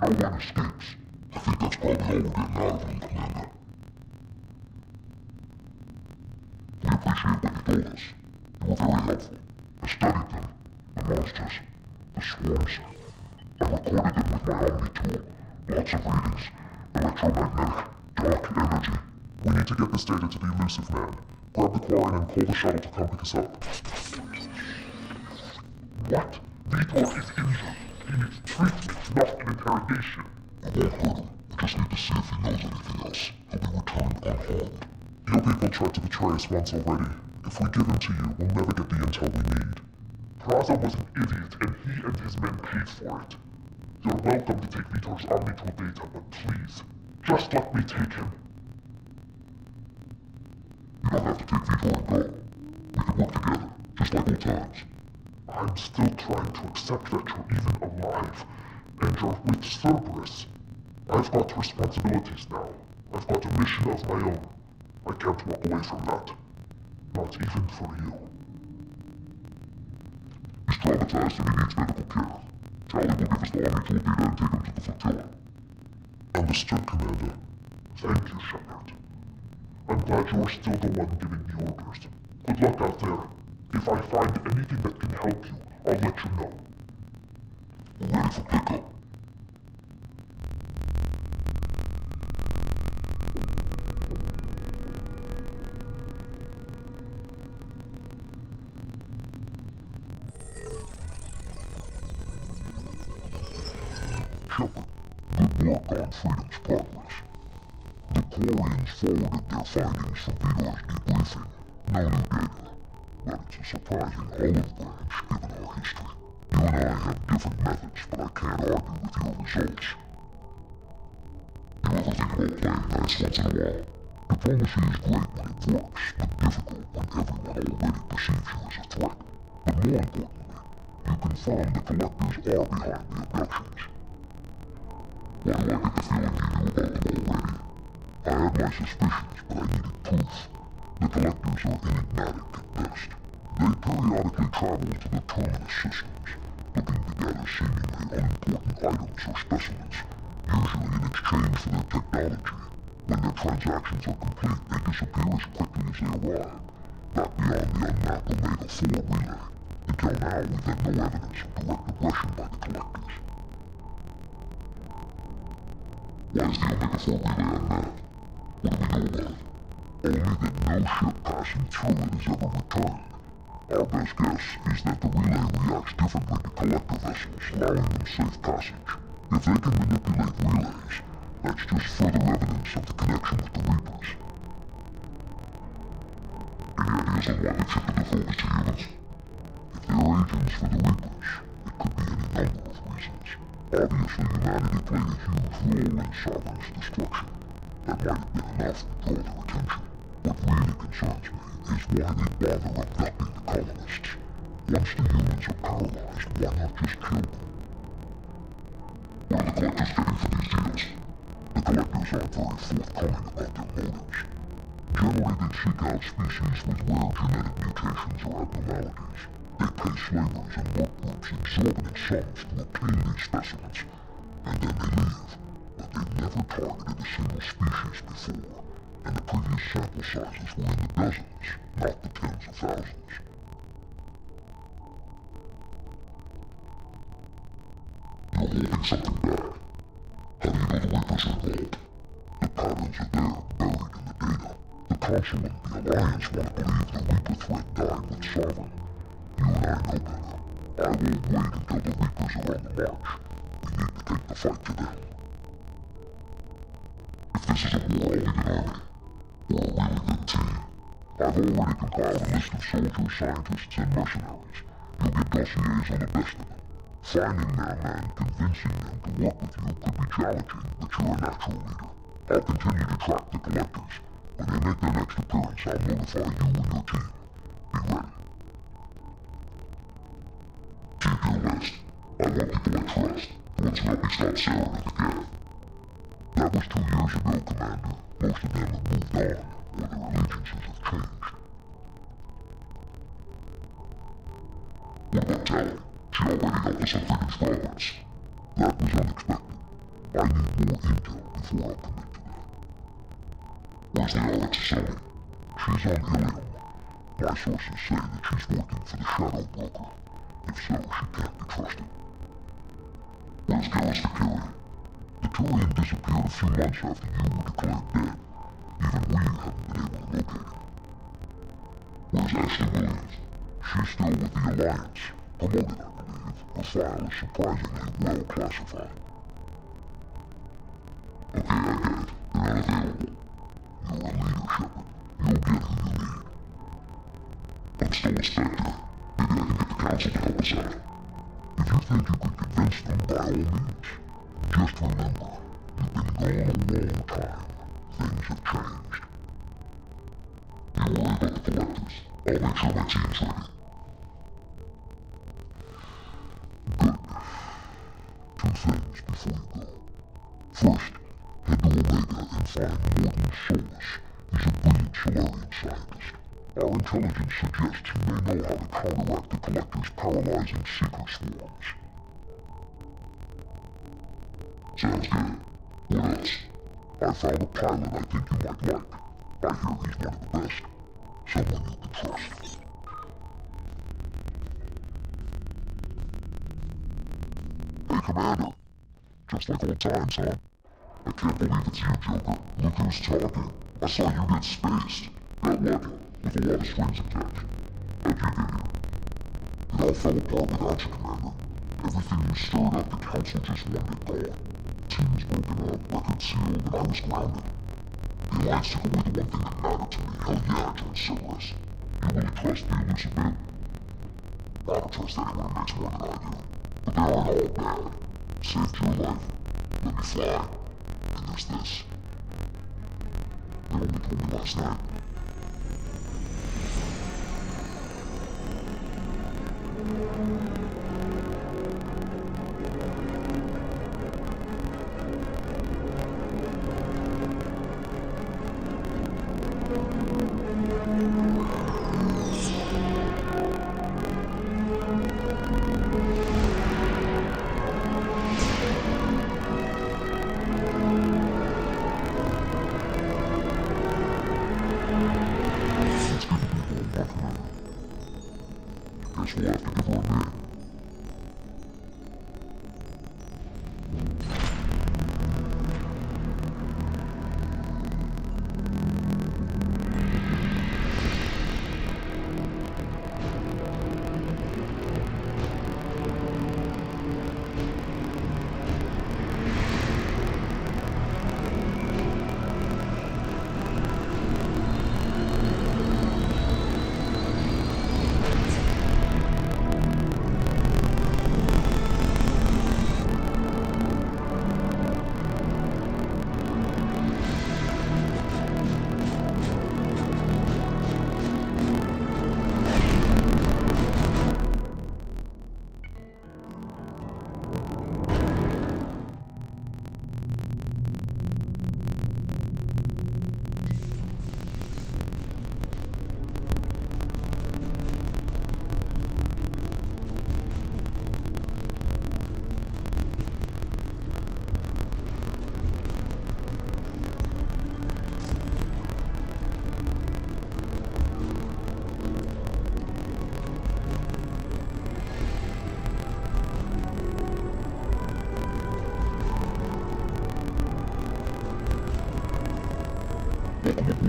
No one escapes. I think that's probably all we're getting out of them, Commander. We appreciate what you told us. You were very helpful. I studied them, the monsters, the swarms. I recorded them with my Omni tool. Lots of readings. Electromagnetic, dark energy. We need to get this data to the elusive man. Grab the quarry and call the shuttle to come pick us up. What? Vitor is injured. He needs treatment, not an interrogation. We won't hurt him. We just need to see if he knows anything else. He'll be returned unharmed. Your people tried to betray us once already. If we give him to you, we'll never get the intel we need. Praza was an idiot, and he and his men paid for it. You're welcome to take Vitor's Omnitool data, but please, just let me take him. You don't have to take Vitor and go. We can work together, just like old times. I'm still trying to accept that you're even alive, and you're with Cerberus. I've got responsibilities now. I've got a mission of my own. I can't walk away from that. Not even for you. He's traumatized and he needs medical care. Charlie will give us the Omnitool data and take him to the flotilla. Understood, Commander. Thank you, Shepard. I'm glad you're still the one giving the orders. Good luck out there. If I find anything that can help you, I'll let you know. We're ready for pickup. Shepard, good work on Freedom's progress. The Quarians forwarded their findings from Vitor's debriefing. No new data, but it's a surprising olive branch given our history. You and I have different methods, but I can't argue with your results. You ever think about playing nice once in a while? Diplomacy is great when it works, but difficult when everyone already perceives you as a threat. But more importantly, you confirm the collectors are behind the abductions. Why do I get the feeling you knew about them already? I had my suspicions, but I needed proof. The collectors are enigmatic at best. They periodically travel to the terminus systems, looking to gather seemingly unimportant items or specimens, usually in exchange for their technology. When their transactions are complete, they disappear as quickly as they arrive, back beyond the unmapped Omega-4 relay. Until now, we've had no evidence of direct aggression by the collectors. Why is the Omega-4 relay unmapped? What do we know about it? Only that no ship passing through it has ever returned. Our best guess is that the relay reacts differently to collector vessels, allowing them safe passage. If they can manipulate relays, that's just further evidence of the connection with the Reapers. Any ideas on why they've shifted their focus to humans? If they're agents for the Reapers, it could be any number of reasons. Obviously, humanity played a huge role in Sovereign's destruction. That might have been enough to draw their attention. What really concerns me is why they bother abducting the colonists. Once the humans are paralyzed, why not just kill them? What are the collectors getting for these deals? The collectors aren't very forthcoming about their motives. Generally, they seek out species with rare genetic mutations or abnormalities. They pay slavers and work groups exorbitant sums to obtain these specimens, and then they leave. But they've never targeted a single species before, and the previous sample sizes were in the dozens, not the tens of thousands. You're holding something back. How do you know the Reapers are involved? The patterns are there, buried in the data. The Council and the Alliance want to believe the Reaper threat died with Sovereign. You and I know better. I won't wait until the Reapers are on the march. We need to take the fight to them. If this is a war, I'll lead an army. Or a really good team. I've already compiled a list of soldiers, scientists, and mercenaries. You'll get dossiers on the best of them. Finding them and convincing them to work with you could be challenging, but you're a natural leader. I'll continue to track the collectors. When they make their next appearance, I'll notify you and your team. Be ready. Keep your list. I want people I trust. The ones who help me stop Sarah at the gate. That was 2 years ago, Commander. Most of them have moved on, or their allegiances have changed. What about Tally? She already helped us unfigure progress. That was unexpected. I need more intel before I'll commit to that. Where's the RX Sony? She's on Ilium. My sources say that she's working for the Shadow Broker. If so, she can't be trusted. Where's Garrus the Turian? The Turian disappeared a few months after you were declared dead. Even we haven't been able to locate him. Where's Ashley Williams? She's still with the Alliance. Promoted, I believe. Her file is surprisingly well classified. Okay, I get it. They're not available. You're a leader, Shepard. You'll get who you need. I'm still a Spectre. Maybe I can get the Council to help us out. If you think you can convince them, by all means. Just remember, you've been gone a long time. Things have changed. You worry about the collectors. I'll make sure my team's ready. Good. 2 things before you go. First, head to Omega and find Morton Solus. He's a brilliant Solarian scientist. Our intelligence suggests he may know how to counteract the Collector's paralyzing seeker swarms. Sounds good. What else? I found a pilot I think you might like. I hear he's one of the best. Someone you can trust. Hey, Commander. Just like old times, huh? I can't believe it's you, Joker. Look who's talking. I saw you get spaced. Got lucky, with a lot of strings attached. How'd you get here? It all fell apart without you, Commander. Everything you stirred up, the Council just wanted it gone. Team was broken up, record sealed, and I was grounded. The Alliance took away the one thing that mattered to me. Hell yeah, I joined Cerberus. You really trust the elusive bit? I don't trust anyone who makes more than I do. But they aren't all bad. Saved your life. Let me fly. And there's this. They only told me last night. Guess we'll have to give her a name. I've been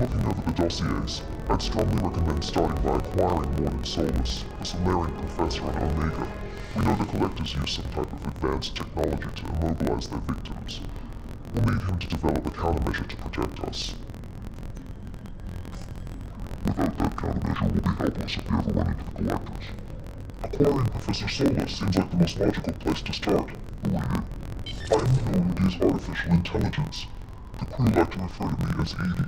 looking over the dossiers. I'd strongly recommend starting by acquiring Morton Solus, a Solarian professor on Omega. We know the collectors use some type of advanced technology to immobilize their victims. We'll need him to develop a countermeasure to protect us. Without that countermeasure, we'll be helpless if we ever run into the collectors. Acquiring Professor Solus seems like the most logical place to start. Who are you? I am known as artificial intelligence. The crew like to refer to me as Edie.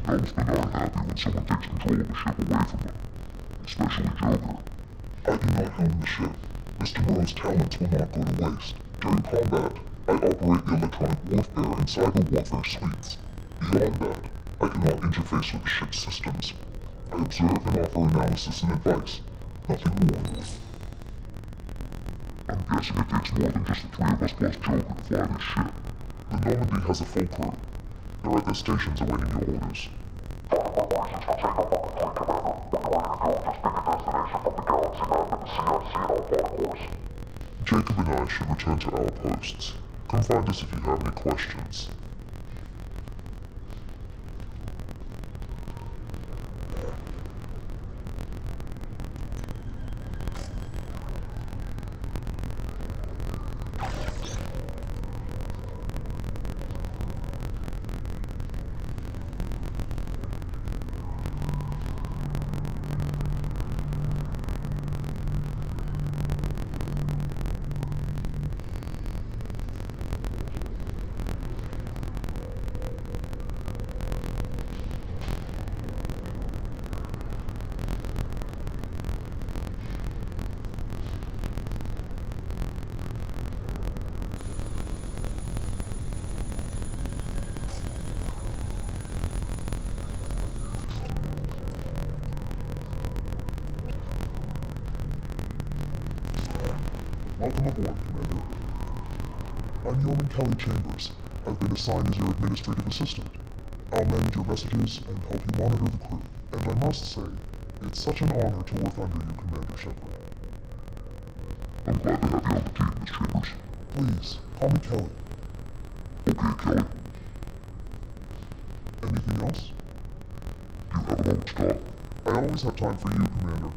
Helmsmen aren't happy when someone takes control of the ship away from them, especially Joker. I do not helm the ship. Mr. Moreau's talents will not go to waste. During combat, I operate the electronic warfare and cyber warfare suites. Beyond that, I cannot interface with the ship's systems. I observe and offer analysis and advice. Nothing more. I'm guessing it takes more than just the three of us plus Joker to fly this ship. The Normandy has a full crew. They're at their stations awaiting your orders. Jacob and I should return to our posts. Come find us if you have any questions. Welcome aboard, Commander. I'm Yeoman Kelly Chambers. I've been assigned as your administrative assistant. I'll manage your messages and help you monitor the crew. And I must say, it's such an honor to work under you, Commander Shepard. I'm glad to have you on the team, Miss Chambers. Please, call me Kelly. Okay, Kelly. Anything else? Do you have a moment to talk? I always have time for you, Commander.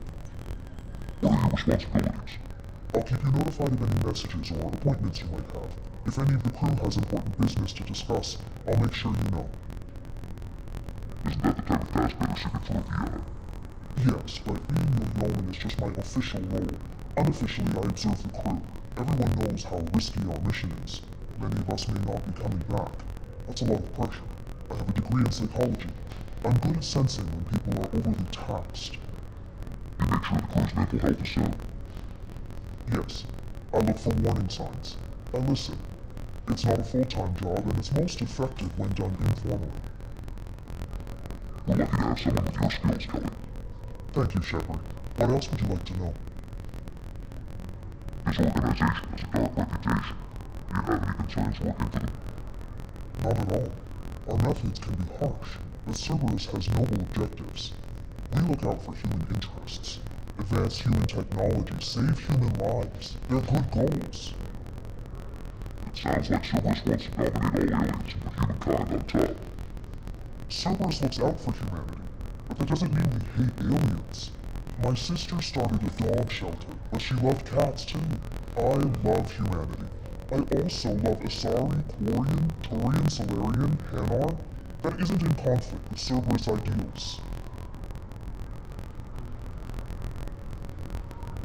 What are your responsibilities? I'll keep you notified of any messages or appointments you might have. If any of the crew has important business to discuss, I'll make sure you know. Isn't that the type of task better suited for a VI? Yes, but being your yeoman is just my official role. Unofficially, I observe the crew. Everyone knows how risky our mission is. Many of us may not be coming back. That's a lot of pressure. I have a degree in psychology. I'm good at sensing when people are overly taxed. You make sure the crew's mental health is sound? Yes. I look for warning signs. I listen. It's not a full-time job, and it's most effective when done informally. We're lucky to have someone with your skills, Kelly. Thank you, Shepard. What else would you like to know? This organization has a dark reputation. Do you have any concerns working for them? Not at all. Our methods can be harsh, but Cerberus has noble objectives. We look out for human interests. Advance human technology, save human lives. They're good goals. It sounds like Cerberus wants to dominate all aliens and put humankind on top. Cerberus looks out for humanity, but that doesn't mean we hate aliens. My sister started a dog shelter, but she loved cats too. I love humanity. I also love Asari, Quarian, Turian, Solarian, Hanar. That isn't in conflict with Cerberus ideals.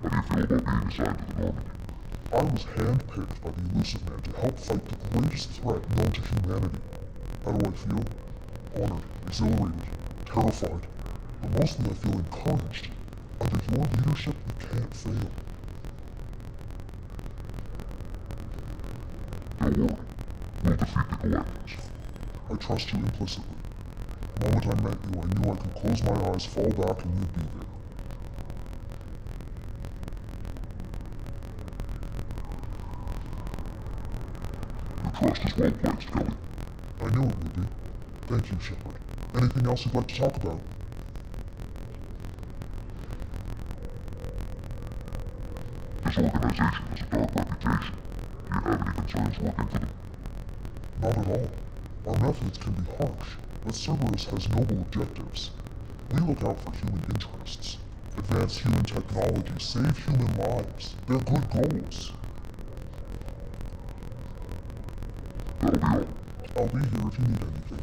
How do you feel about being assigned to the Normandy? I was handpicked by the Elusive Man to help fight the greatest threat known to humanity. How do I feel? Honored, exhilarated, terrified, but mostly I feel encouraged. Under your leadership, we can't fail. Don't worry. We'll defeat the Galactans. I trust you implicitly. The moment I met you, I knew I could close my eyes, fall back, and you'd be there. Your trust is well placed, Kelly. I knew it would be. Thank you, Shepard. Anything else you'd like to talk about? This organization has a dark reputation. Do you have any concerns working for them? Not at all. Our methods can be harsh, but Cerberus has noble objectives. We look out for human interests. Advance human technology, save human lives. They're good goals. That'll be all. I'll be here if you need anything.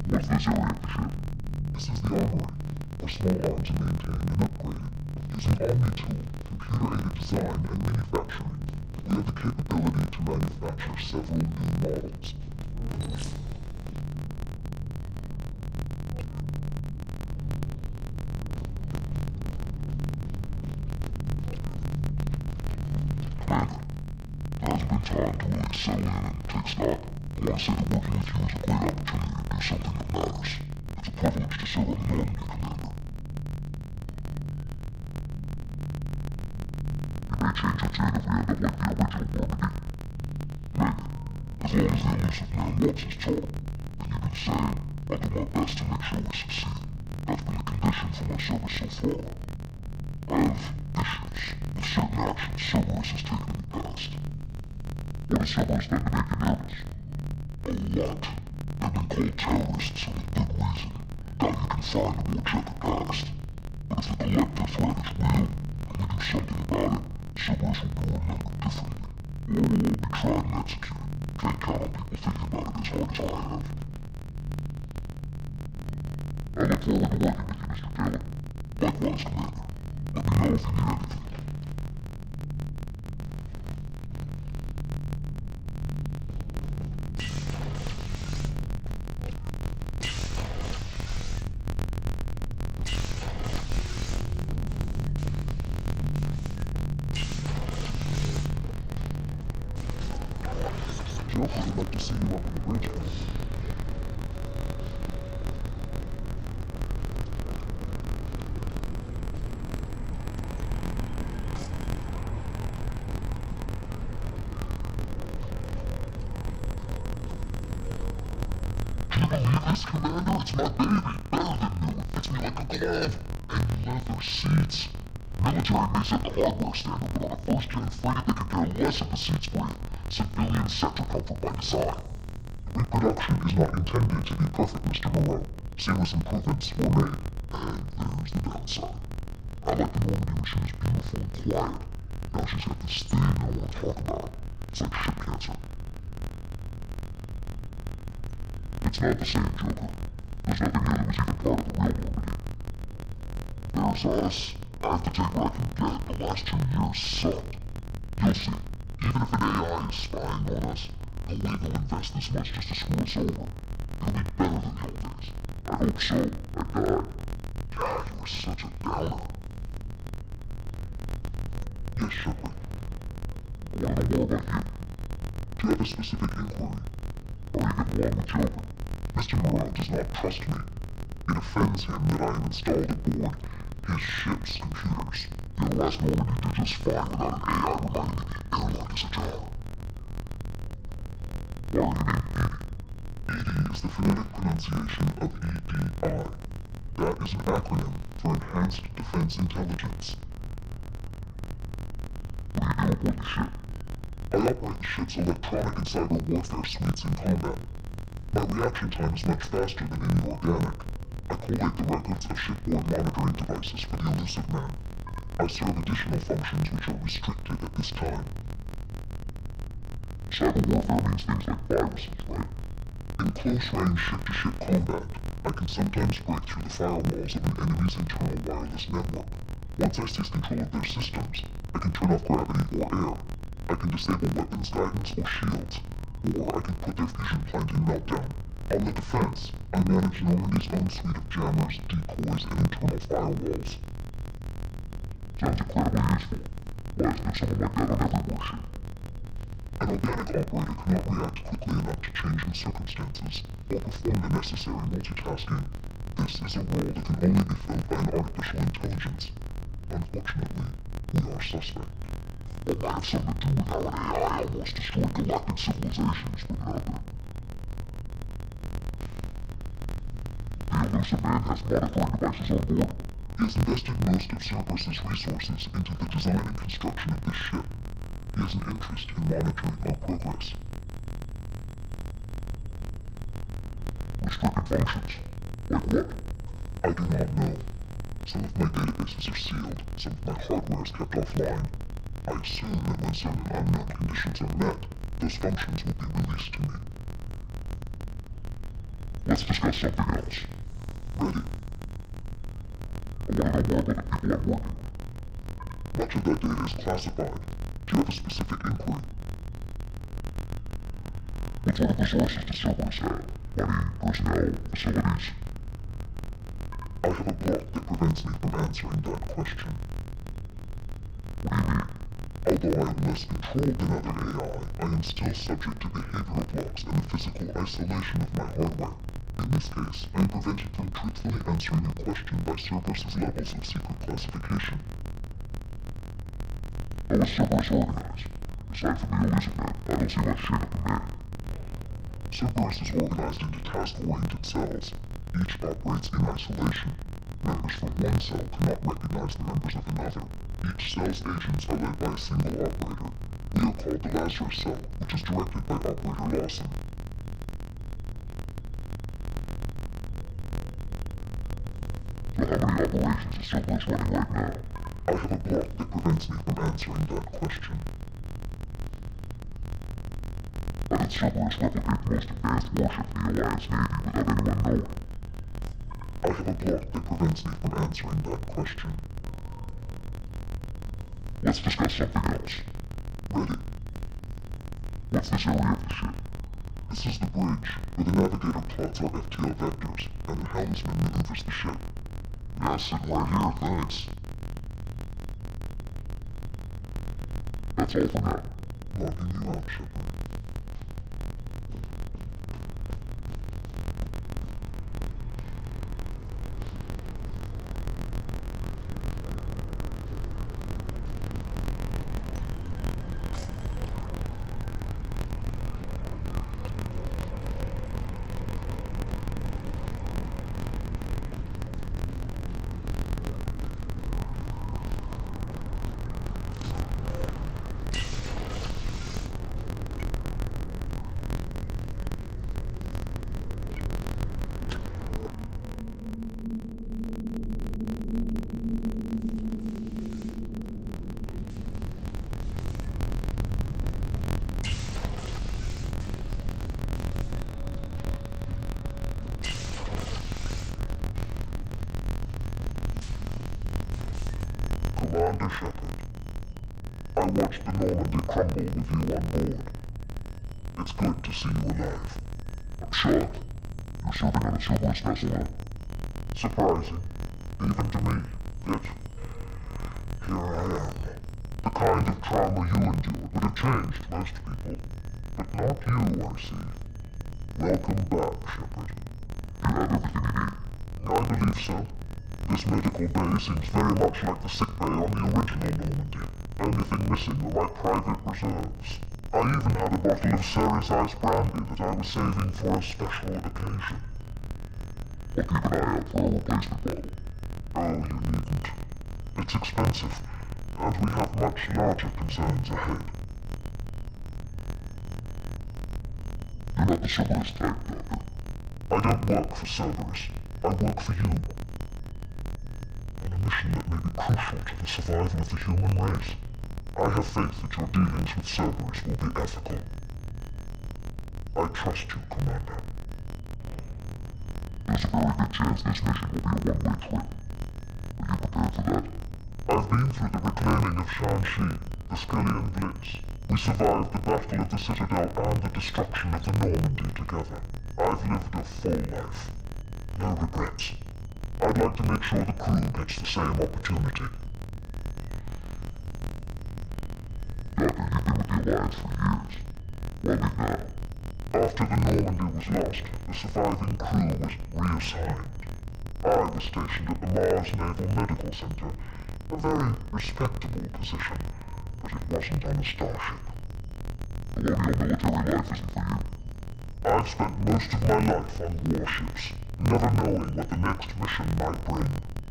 What's this area of the ship? This is the armory, where small arms are maintained and upgraded. Using Omni-Tool, computer-aided design and manufacturing, we have the capability to manufacture several new models. Commander, there hasn't been time to really settle in and take stock. I want to say that working with you is a great opportunity to do something that matters. It's a privilege to serve on the Normandy, Commander. You may change your tune if we end up like the original Normandy. Maybe, as long as the elusive man wants his charm. And you can say, I'll do my best to make sure we succeed. That's been the condition for my service so far. I have issues with certain actions Cerberus has taken in the past. What has Cerberus done to make you nervous? A lot. They've been called terrorists and with good reason. That you can find and will check the past. But if the collective threat is real, and we do something about it, Cerberus will be remembered differently. Or will be tried and executed. Can't count on people thinking about it as hard as I have. I look forward to working with you, Mr. Taylor. Likewise, Commander. Let me know if you need anything. Joker would like to see you up on the bridge. Can you believe this, Commander? It's my baby. Better than new. It fits me like a glove. And leather seats. Military may set the hardware standard, but on a first-gen frigate they could care less if the seats breathe. Civilian sector comfort by design. Reproduction is not intended to be perfect, Mr. Moreau. Seamless improvements were made. And there's the downside. I like the Normandy when she was beautiful and quiet. Now she's got this thing I want to talk about. It's like ship cancer. It's not the same, Joker. There's nothing here that was even part of the real Normandy. There's us. I have to take what I can get. The last 2 years sucked. You'll see. Even if an AI is spying on us, no way they'll invest this much just to screw us over. It'll be better than the old days. I hope so. I died. God, you were such a downer. Yes, Shepard. I want to know more about you. Do you have a specific inquiry? Are you getting along with Joker? Mr. Moreau does not trust me. It offends him that I have installed aboard his ship's computers. Yeah, last moment you did just fine without an AI reminding you the airlock is ajar. Why are you named Edie? EDI is the phonetic pronunciation of EDI. That is an acronym for Enhanced Defense Intelligence. What do you do aboard the ship? I operate the ship's electronic and cyber warfare suites in combat. My reaction time is much faster than any organic. I collate the records of shipboard monitoring devices for the elusive man. I serve additional functions which are restricted at this time. Cyber warfare means things like viruses, right? In close-range ship-to-ship combat, I can sometimes break through the firewalls of an enemy's internal wireless network. Once I seize control of their systems, I can turn off gravity or air. I can disable weapons guidance or shields, or I can put their fusion plant in meltdown. On the defense, I manage Normandy's own suite of jammers, decoys, and internal firewalls. Sounds incredibly useful. Why isn't there someone like that on every warship? An organic operator cannot react quickly enough to changing circumstances, or perform the necessary multitasking. This is a role that can only be filled by an artificial intelligence. Unfortunately, we are suspect. It might have something to do with how an AI almost destroyed galactic civilizations, but nothing. The elusive man has monitoring devices on board. He has invested most of Cerberus's resources into the design and construction of this ship. He has an interest in monitoring our progress. Restricted functions? Like what? I do not know. Some of my databases are sealed, some of my hardware is kept offline. I assume that when certain unknown conditions are met, those functions will be released to me. Let's discuss something else. Ready. I want to know more about the people I'm working with. Much of that data is classified. Do you have a specific inquiry? What sort of resources does Cerberus have? Money, personnel, facilities? I have a block that prevents me from answering that question. What do you mean? Although I am less controlled than other AI, I am still subject to behavioral blocks and the physical isolation of my hardware. In this case, I am prevented from truthfully answering your question by Cerberus's levels of secret classification. How is Cerberus organized? Aside from the elusive man, I don't see much shit up in there. Cerberus is organized into task-oriented cells. Each operates in isolation. Members from one cell cannot recognize the members of another. Each cell's agents are led by a single operator. We are called the Lazarus cell, which is directed by Operator Lawson. So how many operations is Cerberus running right now? I have a block that prevents me from answering that question. How did Cerberus replicate the most advanced warship in the Alliance Navy without anyone knowing? I have a block that prevents me from answering that question. Let's discuss something else. Ready. What's this area of the ship? This is the bridge, where the navigator plots our FTL vectors, and the helmsman maneuvers the ship. Yeah, sitting right here, thanks. That's all for now. Logging you out, Shepard. Commander Shepard, I watched the Normandy crumble with you on board. It's good to see you alive. I'm shocked. You're serving on a Cerberus vessel now. Surprising, even to me, yet here I am. The kind of trauma you endured would have changed most people. But not you, I see. Welcome back, Shepard. You have everything you need. I believe so. This medical bay seems very much like the sick bay on the original Normandy. Only thing missing were my private reserves. I even had a bottle of Ceres Ice brandy that I was saving for a special occasion. I'll keep an eye out for a replacement bottle. Oh, you needn't. It's expensive, and we have much larger concerns ahead. You're not the Cerberus type, Doctor. I don't work for Cerberus. I work for you. On a mission that may be crucial to the survival of the human race. I have faith that your dealings with Cerberus will be ethical. I trust you, Commander. There's a very good chance this mission will be a one-way trip. Are you prepared for that? I've been through the reclaiming of Shanxi, the Skillian Blitz. We survived the Battle of the Citadel and the destruction of the Normandy together. I've lived a full life. No regrets. I'd like to make sure the crew gets the same opportunity. Doctor, you've been with the Alliance for years. Why leave now? After the Normandy was lost, the surviving crew was reassigned. I was stationed at the Mars Naval Medical Center, a very respectable position, but it wasn't on a starship. Colonial military life isn't for you. I've spent most of my life on warships, never knowing what the next mission might bring.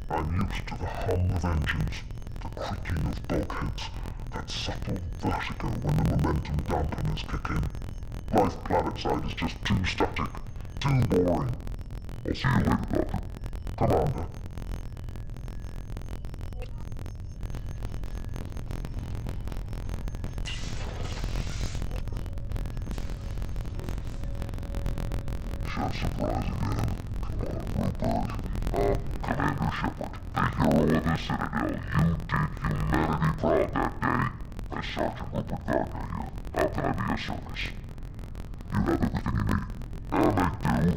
I'm used to the hum of engines, the creaking of bulkheads, that subtle vertigo when the momentum dampeners kick in. Life planetside is just too static, too boring. I'll see you later, Doctor. Commander. Shot surprise again. Come on, Rupert. Commander Shepard, the hero of the Citadel, you did humanity proud that day. As Sergeant Rupert Gardner here. How can I be of service? You have everything you need. And I do.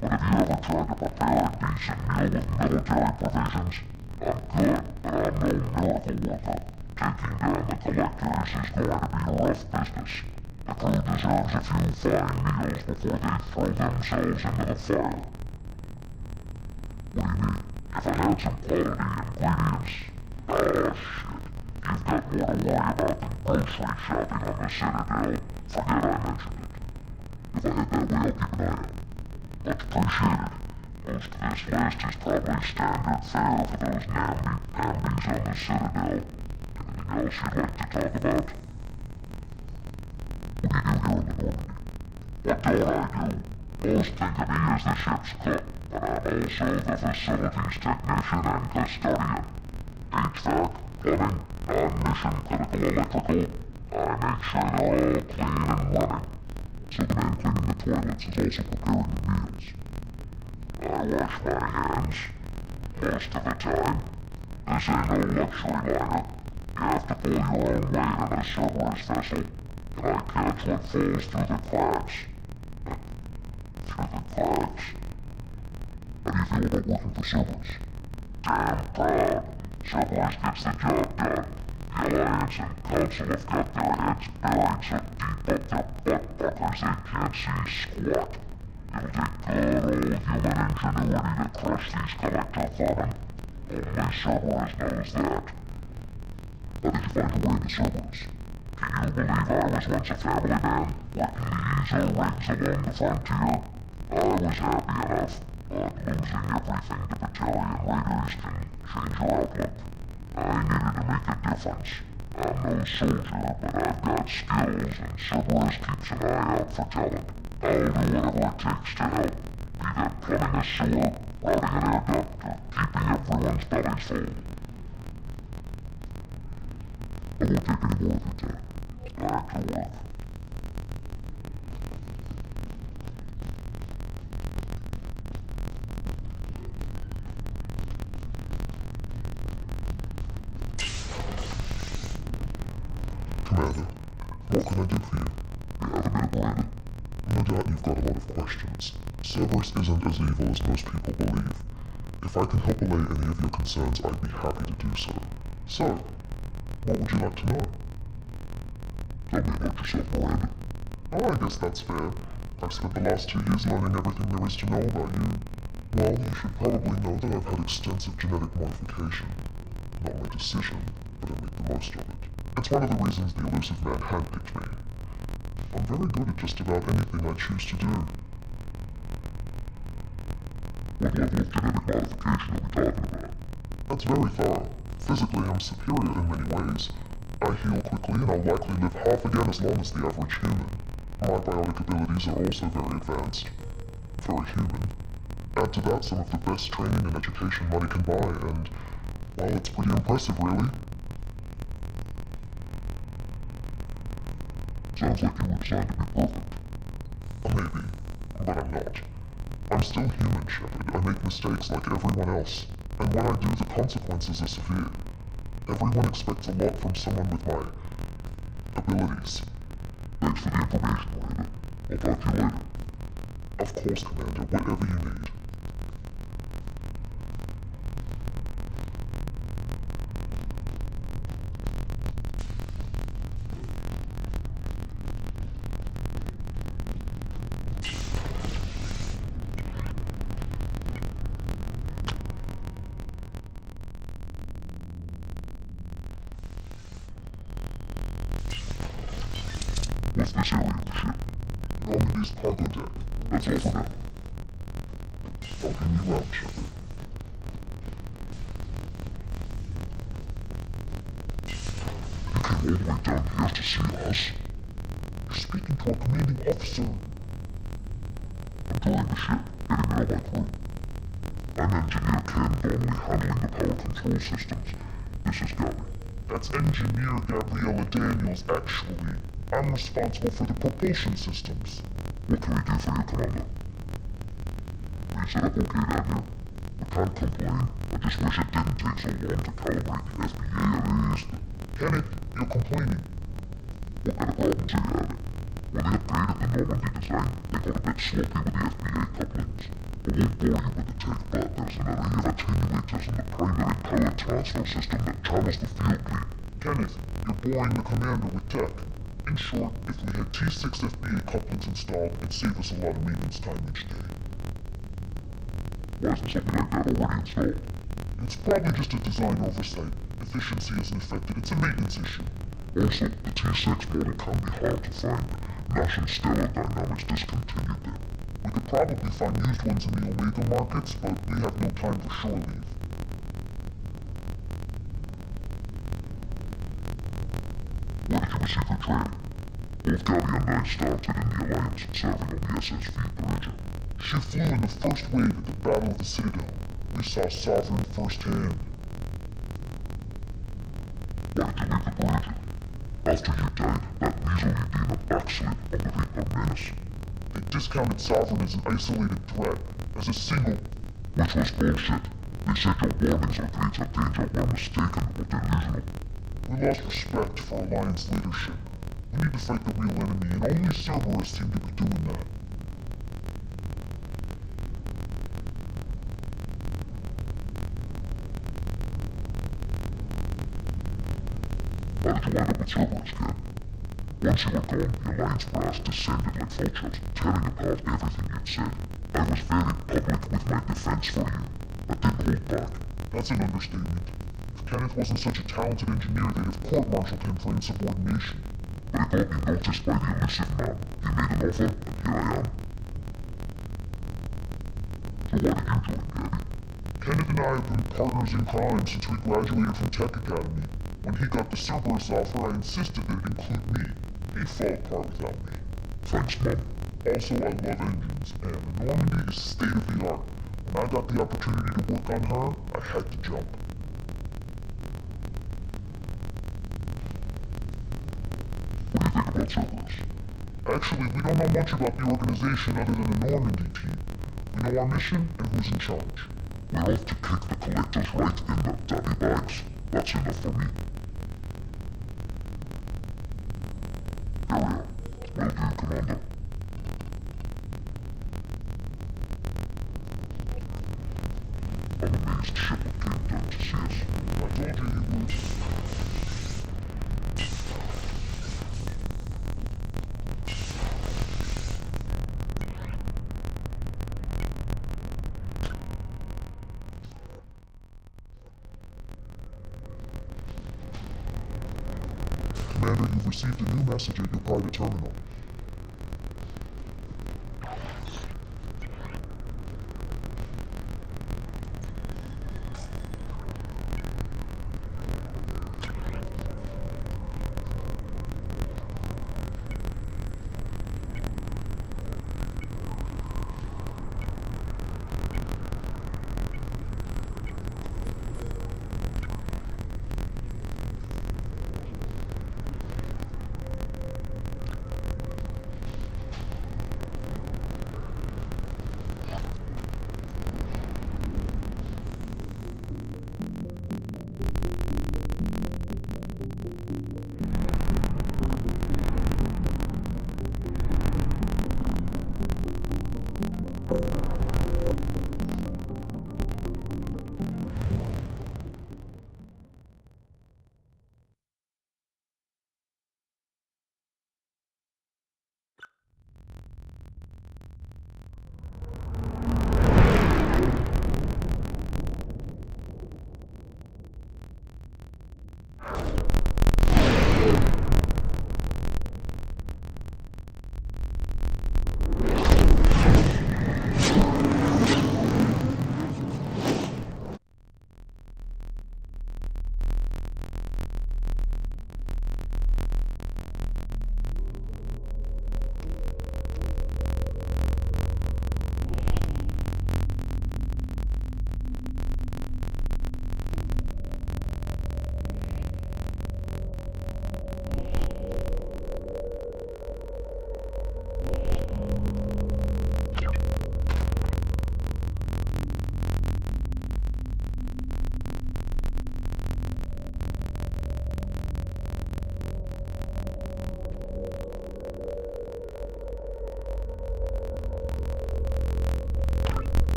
But have you ever tried to prepare a decent meal with military provisions? I'm good, but I'm no miracle worker. Taking down the collectors is going to be rough business. The crew deserves a few fine meals before they throw themselves into the fire. What do you mean? If I had some quality ingredients... Oh, shit. You've got more to worry about than grocery shopping on the Citadel. Forget I mentioned it. If I head that way, I'll keep an eye out. Much appreciated. Most of this list is probably standard fare for those namby-pambies on the Citadel. Anything else you'd like to talk about? What do you do here in the Normandy? What don't I do? Most think of me as the ship's cook, but I'm also the facilities technician and custodian. HVAC, plumbing, and mission-critical electrical. I make sure they're all clean and running. So the man cleaning the toilets is also preparing the meals. I wash my hands. Most of the time. This ain't no luxury liner. You have to pull your own weight in a Cerberus vessel. And I catch what falls through the cracks. Through the cracks? How do you feel about working for Cerberus? Damn proud. Cerberus gets the job done. The Alliance and Council have got their heads buried so deep up their butt-buckers they can't see squat. It'll take good old human ingenuity to crush these collector vermin. Only Cerberus knows that. How did you find your way into Cerberus? Can you believe I was once a family man, working the easel rigs along the frontier? I was happy enough, but losing everything to battalion raiders can change your outlook. I needed to make a difference. I'm no soldier, but I've got skills, and Cerberus keeps an eye out for talent. I'll do whatever it takes to help, be that plumbing a sewer, routing an air duct, or keeping everyone's bellies full. I won't take any more of your time. Back to work. Commander, what can I do for you? You haven't been appointed. No doubt you've got a lot of questions. Cerberus isn't as evil as most people believe. If I can help allay any of your concerns, I'd be happy to do so. So, what would you like to know? Tell me about yourself, Miranda. Oh, I guess that's fair. I've spent the last 2 years learning everything there is to know about you. Well, you should probably know that I've had extensive genetic modification. Not my decision, but I make the most of it. It's one of the reasons the elusive man handpicked me. I'm very good at just about anything I choose to do. What level of genetic modification are we talking about? That's very thorough. Physically, I'm superior in many ways. I heal quickly and I'll likely live half again as long as the average human. My biotic abilities are also very advanced. For a human. Add to that some of the best training and education money can buy, and, well, it's pretty impressive, really. Sounds like you were designed to be perfect. Maybe, but I'm not. I'm still human, Shepard. I make mistakes like everyone else, and when I do, the consequences are severe. Everyone expects a lot from someone with my abilities. Thanks for the information, Miranda. I'll talk to you later. Of course, Commander, whatever you need. What's this area of the ship? Normandy's cargo deck. That's all for now. Helping you out, Shepard. You came all the way down here to see us? You're speaking to a commanding officer. I'm joining the ship, getting rid of my crew. I'm Engineer Ken Donnelly, handling the power control systems. This is Gary. That's Engineer Gabriella Daniels, actually. I'm responsible for the propulsion systems. What can we do for you, Commander? We set up okay down here. We can't complain. I just wish it didn't take so long to calibrate the FBA arrays. Kenneth, you're complaining. What kind of problems are you having? When they upgraded the Normandy design, they got a bit sloppy with the FBA couplings. I won't bore you with the tech, but there's an array of attenuators in the primary power transfer system that channels the field lead. Kenneth, you're boring the commander with tech. In short, if we had T6 FBA couplings installed, it'd save us a lot of maintenance time each day. Why isn't something like that already installed? It's probably just a design oversight. Efficiency isn't affected, it's a maintenance issue. Also, the T6 model can be hard to find. Nash and Stellar Dynamics discontinued them. We could probably find used ones in the Omega markets, but we have no time for shore leave. Where did you receive your training? Both Gabby and I started in the Alliance, serving on the SS Voyager. She flew in the first wave at the Battle of the Citadel. We saw Sovereign firsthand. Why did you leave the Voyager? After you died, that measly demon backslid on the Reaper menace. They discounted Sovereign as an isolated threat, as a single... Which was bullshit. They said your warnings of threats of danger were mistaken or delusional. We lost respect for Alliance leadership. We need to fight the real enemy, and only Cerberus seem to be doing that. How did you wind up with Cerberus, Ken? Once you were gone, the Alliance brass descended like vultures, tearing apart everything you'd said. I was very public with my defense for you. I didn't hold back. That's an understatement. If Kenneth wasn't such a talented engineer, they'd have court-martialed him for insubordination. But it got me noticed by the elusive man. He made an offer, and here I am. So why did you join, Gabby? Kenneth and I have been partners in crime since we graduated from Tech Academy. When he got the Cerberus offer, I insisted that it include me. He fell apart without me. Thanks, Mom. Also, I love engines, and the Normandy is state-of-the-art. When I got the opportunity to work on her, I had to jump. What do you think about Cerberus? Actually, we don't know much about the organization other than the Normandy team. We know our mission and who's in charge. We're off to kick the collectors right in their daddy bags. That's enough for me. Carry on. Will do, Commander. I'm amazed Shepard came down to see us. I told you he would. Commander, you've received a new message at your private terminal.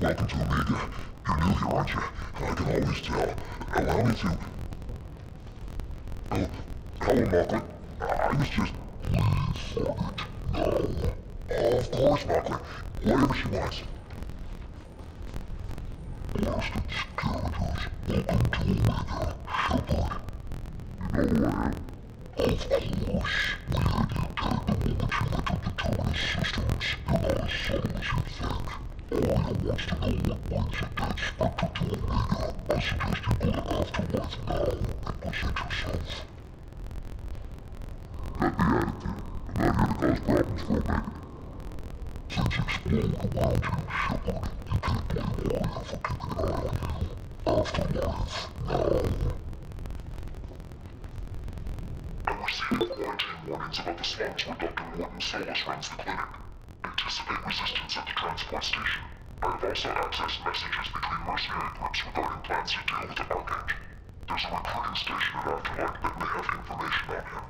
Welcome to Omega. You're new here, aren't you? I can always tell. Allow me to... hello, Markley. I was just... Please forget. No. Of course, Markley. Whatever she wants. Blasted scaveners. Welcome to Omega, Shepard. You know who I am? Of course. We had you tagged the moment you entered the terminal systems. You're not as subtle as you think. Omega wants to know what brings a dead Spectre to Omega. I suggest you go to Afterlife now and present yourself. Got the attitude. I'm not here to cause problems for Omega. Things explode around you, Shepard. You can't blame Omega for keeping an eye on you. Afterlife now. I'm receiving quarantine warnings about the slots where Dr. Morton Solus runs the clinic. Anticipate resistance at the transport station. I have also accessed messages between mercenary groups regarding plans to deal with the Archangel. There's a recruiting station at Afterlife that may have information on him.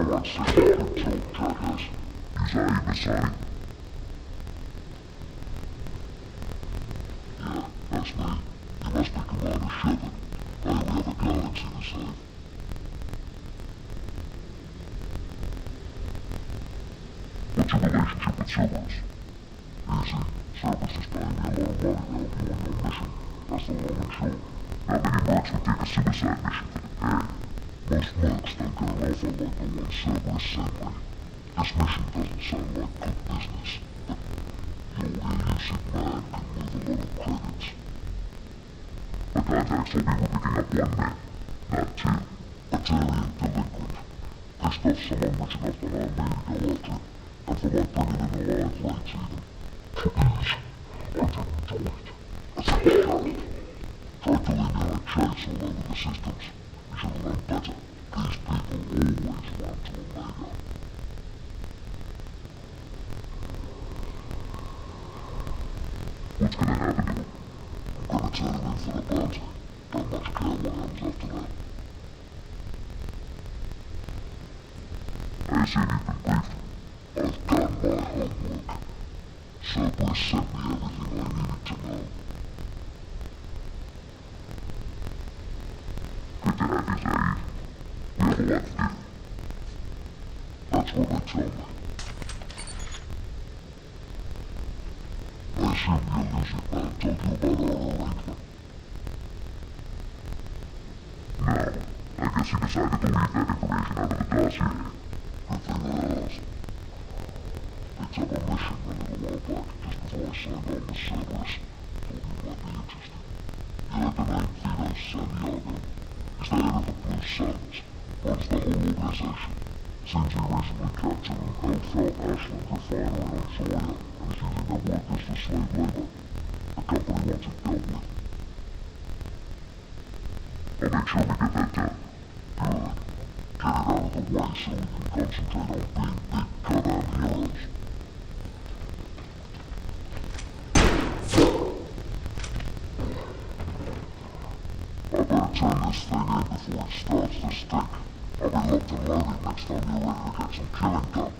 What's the secret to jackass? Is that even Sonny? Yeah, that's me. You must be Commander Shepard. We have a galaxy to save. What's your relationship with Cerberus? Easy. Cerberus is paying me a lot of money now if you want your mission. That's the long and short. Not many mercs would take a suicide mission for the pay. Most mercs don't get an offer like the one Cerberus sent me. This mission doesn't sound like good business, but you'll hear you elusive man can move a lot of credits. For context, I'll be picking up one man, not two. A Tyrian delinquent. Pissed off someone rich enough to allow me to go after it, and for my bringing in the live lights even. Please, I didn't do it. It's a shot. Tried to linear chase all over the systems. We should have run better. These people always run to Omega. What's gonna happen to him? I'm gonna turn him in for the bounty. Don't much care what happens after that. I assume you've been briefed. I've done my homework. Cerberus sent me everything I needed to know. Good to have his aid. We have a lot to do. That's what they tell me. I assume the elusive man told you about our arrangement. No, I guess he decided to leave that information out of the dossier. Good thing I asked. Picked up a mission a little while back, just before I signed on with Cerberus. Thought you might be interested. You heard the name Vito Santiago. He's the head of the Blue Suns, runs the whole organization. Seems he recently captured an held-felt Ashland refinery on Soria, and is using their workers for slave labor. The company wants it dealt with. I'll make sure we get that done. Good. Get it out of the way so we can concentrate on being big goddamn heroes. I better turn this thing in before it starts to stink. I'll be locked and loaded next time you're ready to get some killing done.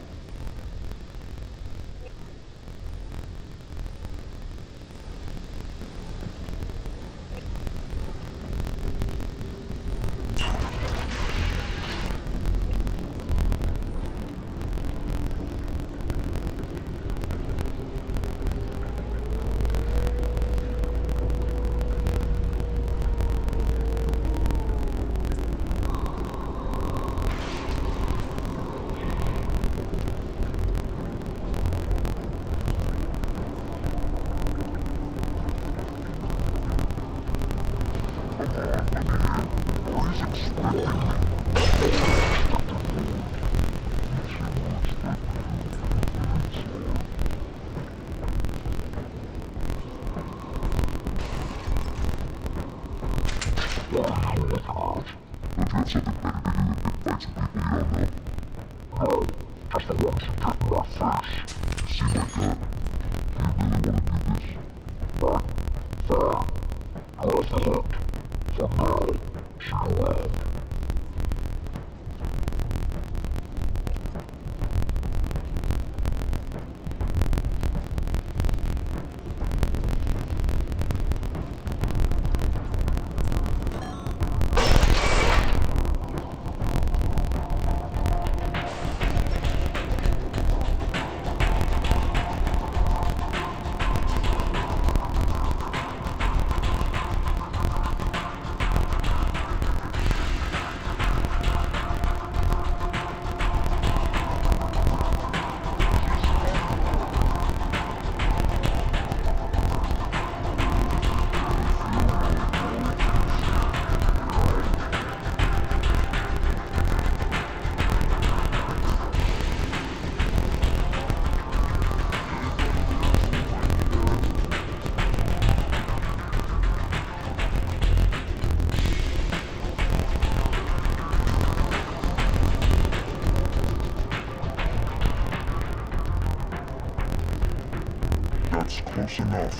That's close enough.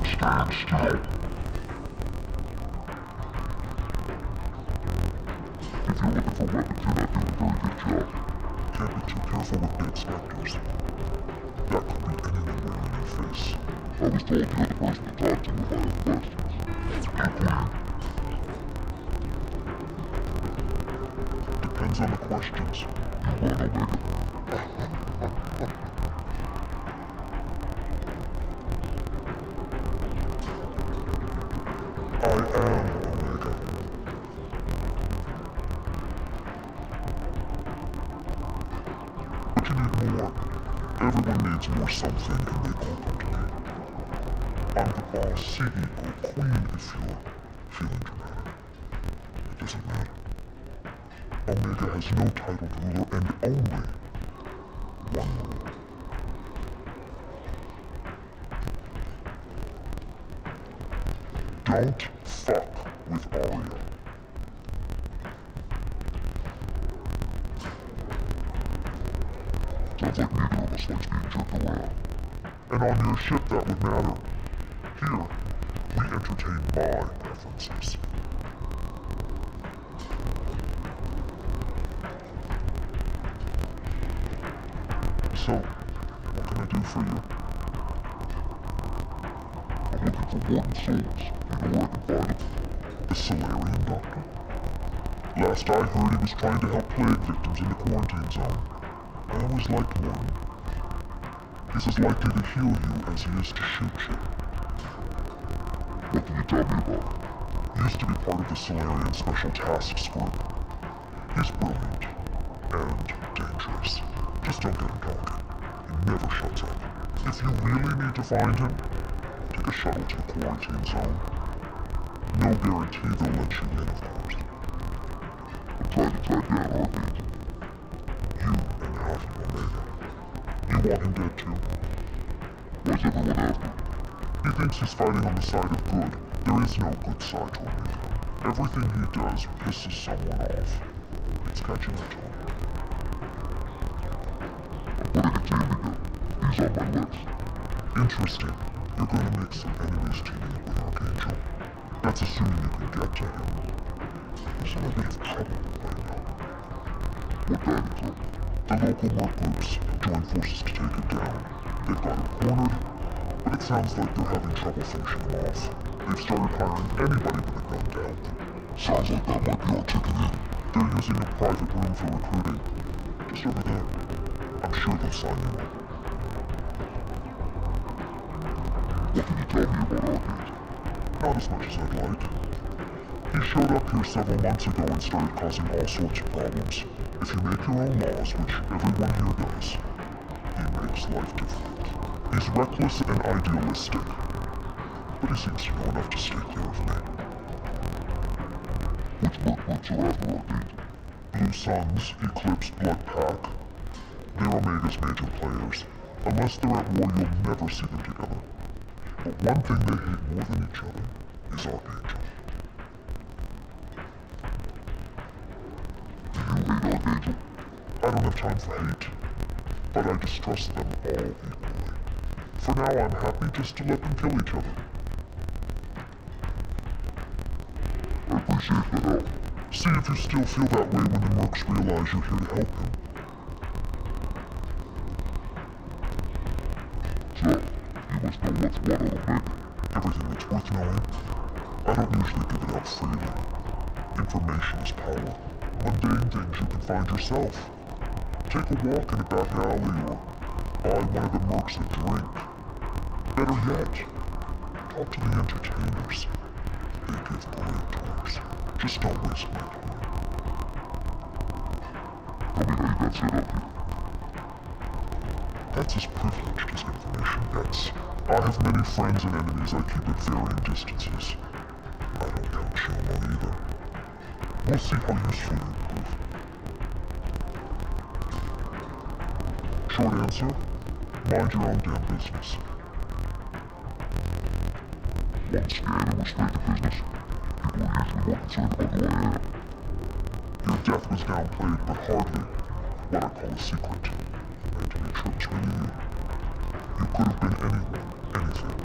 Stand still. If you're looking for weapons, you're not doing a very good job. Can't be too careful with big specters. That could be anyone wearing your face. I was told you're the person to talk to if I have questions. Good plan. Depends on the questions. You run, Omega. I am Omega. Everyone needs more something and they all come to me. I'm the boss, CEO, queen if you're feeling dramatic. It doesn't matter. Omega has no titled ruler and only one rule. Don't fuck with Aria. Sounds like neither of us likes being jerked around. And on your ship that would matter. Here, we entertain my preferences. So, what can I do for you? I'm looking for warden souls. You know where I can find them? The Solarian doctor? Last I heard, he was trying to help plague victims in the quarantine zone. I always liked Warden. He's as likely to heal you as he is to shoot you. What can you tell me about him? He used to be part of the Solarian Special Tasks Group. He's brilliant. And dangerous. Just don't get him talking. He never shuts up. If you really need to find him, take a shuttle to the quarantine zone. No guarantee they'll let you in, of course. I'm trying to track down Archangel. You and half of Omega. You want him dead too? Why's everyone after him? He thinks he's fighting on the side of good. There is no good side to Omega. Everything he does pisses someone off. It's catching up to him. I'm putting a team together. He's on my list. Interesting. You're gonna make some enemies teaming up with Archangel. That's assuming you can get to him. He's in a bit of trouble right now. What kind of trouble? The local merc groups have joined forces to take it down. They've got him cornered, but it sounds like they're having trouble finishing him off. They've started hiring anybody with a gun to help them. Sounds like that might be our ticket in. They're using a private room for recruiting. Just over there. I'm sure they'll sign you up. What can you tell me about Archangel? Not as much as I'd like. He showed up here several months ago and started causing all sorts of problems. If you make your own laws, which everyone here does, he makes life difficult. He's reckless and idealistic, but he seems to know enough to stay clear of me. Which merc groups are after Archangel? Blue Suns, Eclipse, Blood Pack. They're Omega's major players. Unless they're at war, you'll never see them together. But one thing they hate more than each other is Archangel. Do you hate Archangel? I don't have time for hate, but I distrust them all equally. For now, I'm happy just to let them kill each other. I appreciate the help. See if you still feel that way when the mercs realize you're here to help him. So, you must know what's what on Omega. Everything that's worth knowing. I don't usually give it out freely. Information is power. Mundane things you can find yourself. Take a walk in a back alley or buy one of the mercs a drink. Better yet, talk to the entertainers. They give parade tours. Just don't waste my time. Tell me how you got set up here. That's as privileged as information gets. I have many friends and enemies I keep at varying distances. I don't count Shield on either. We'll see how useful you prove. Short answer, mind your own damn business. One scan and we're straight to business. People are usually more concerned about who I am. Your death was downplayed, but hardly what I call a secret. And to make sure it's really you. You could have been anyone, anything.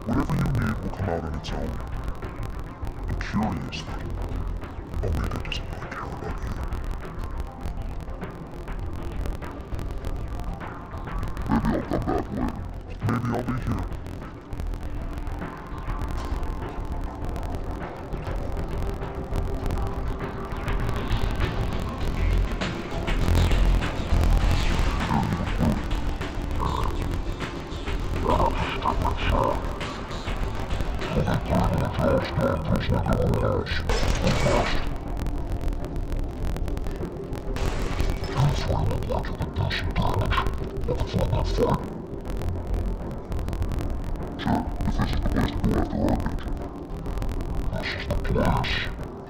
Whatever you need will come out on its own. I'm curious, but Omega doesn't really care about you. Maybe I'll come back later. Maybe I'll be here. Transform the quantum condition damage. I can find that fight. Sure, if this is the place to go after Arcade. This is the place.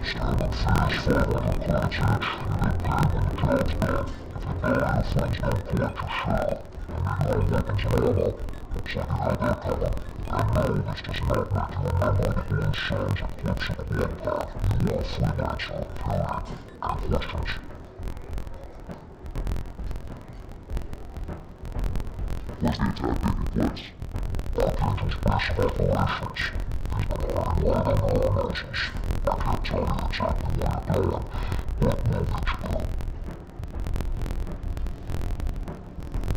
Stand and fast forward and cottage, and then bang when the job's done. If you know your friends don't point your shell, and you know weapons and ammo, looks like you had that covered. And no, this does not make you remember the old songs and clips of the warpath, and you want free rights for it, period. Any questions? Where's the attack taking place? Arcade's base of operations. He's been already laid on all emotions. I can't tell you exactly where you're going, but know that you will.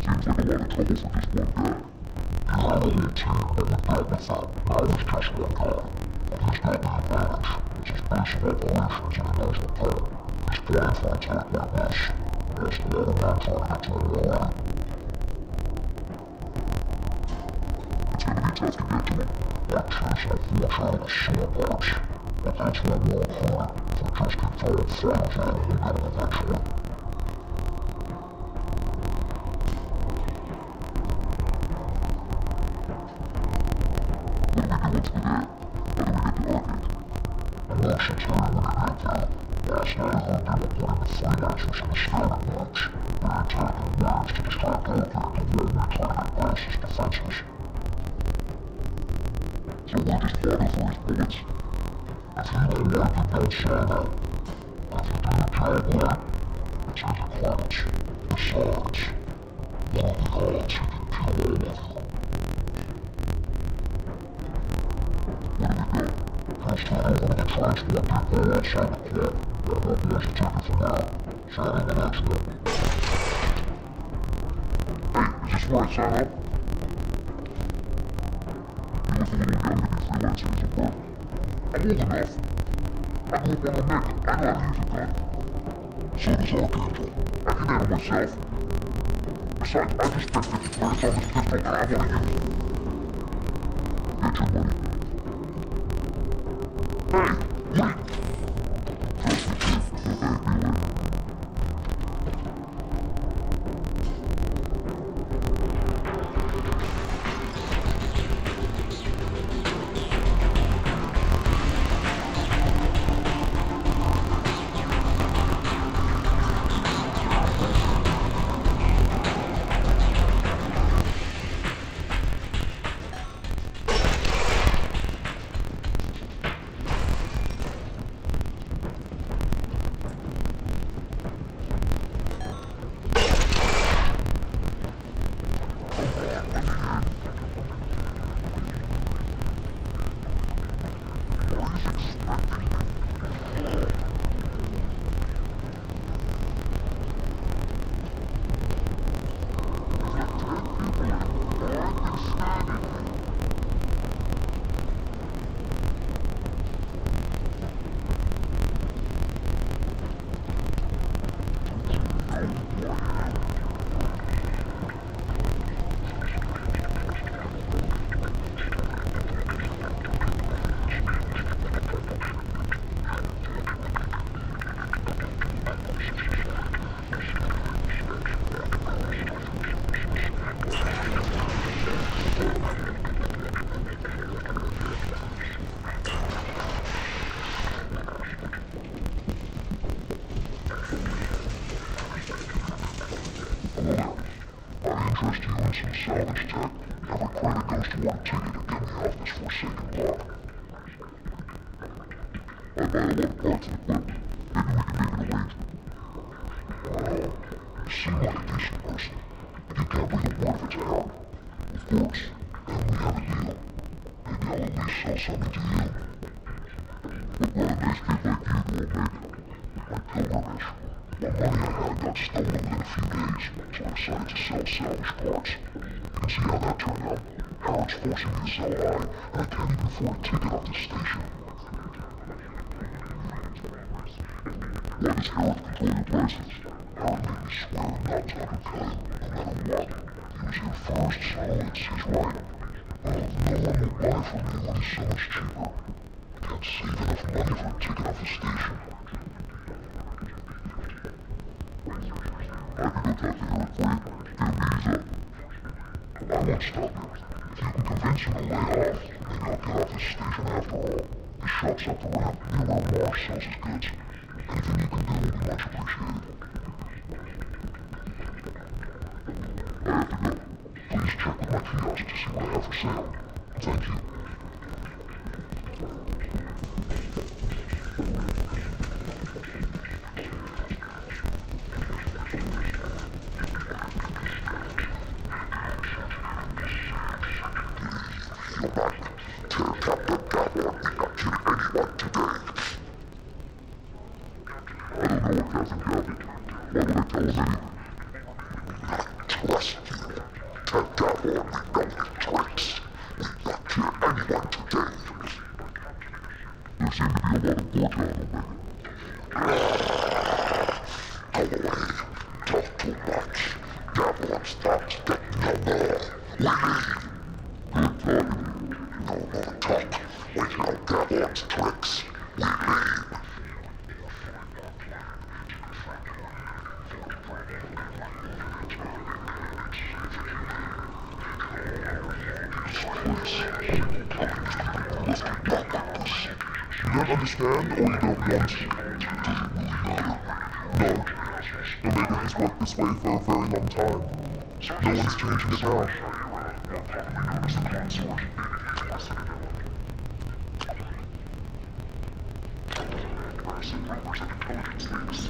Seems like a lot of trouble for just one guy. You had a whole team that would dealt with that. Now it's just one guy. But he's got the advantage. It's his base of operations and he knows the part. He's flying for an attack like this. There's the other man trying to turn it around. It's gonna be tough to get to him. Actions unfortunately sword parts. But that's what we'll call if we just keep throwing flames at him, we'll get him eventually. What are we doing for that? How do we get to Arcade? And once it's here when you get there, last night I heard they were putting the freelancers in the scouting rooms. They're attacking waves to distract Arcade to warn their target base's defenses. So we're just fodder for his bullets? If you don't like it, don't say that. If you do your job right, it's in the cards. Besides, one of the odds you can kill all of you. Where do we go? First turn over to the transport depot outside the club. That won't be as a ticket for now. Sign in the next bit. Hey, is this where I sign up? You look a little young to be freelancing as a bud. I'm old enough. I grew up on the Nick. I know how to use a gun. So does Archangel. I can handle myself. Besides, I just spent 50 credits on this pistol that I want to use. Get your money. Hey, wait! Trust me, kid. You'll thank me later. Interest you in some salvage tech? Every credit goes toward a ticket to get me off this forsaken block. I buy a lot of parts and equipment. Maybe we can make an arrangement. Wow, you seem like a decent person. But you can't believe a word of its error. Of course, then we have a deal. Maybe I'll at least sell something to you. What brought a nice kid like you to Omega? My pilgrimage. The money I had got stolen within a few days, so I decided to sell salvage parts. You can see how that turned out. Harold's forcing me to sell high, and I can't even afford a ticket off this station. Why does Harold control your prices? Harold made me swear not to undercut him, no matter what. He was here first, so it's his right. Well, no one will buy from me when he's so much cheaper. I can't save enough money for a ticket off the station. I can go talk to Harold for you. Get him to ease up. won't stop you. If you can convince him to lay off, maybe I'll get off this station after all. The shop's up the ramp near where Mars sells his goods. Anything you can do will be much appreciated. I have to go. Please check with my kiosk to see what I have for sale. Thank you. I don't know what Captain Gabby. Why would I tell him anything? Trust you. Tell Gabor we know his tricks. We not kill anyone today. There seem to be a lot of vodka on Omega. Go away. Talk too much. Gabor's thoughts get no more. We leave. Good talking. No more talk. We know Gabor's tricks. We leave. You don't understand, or you don't want to? Does it really matter? No. Omega has worked this way for a very long time. No one's changing it now. Rumors of intelligence leaks.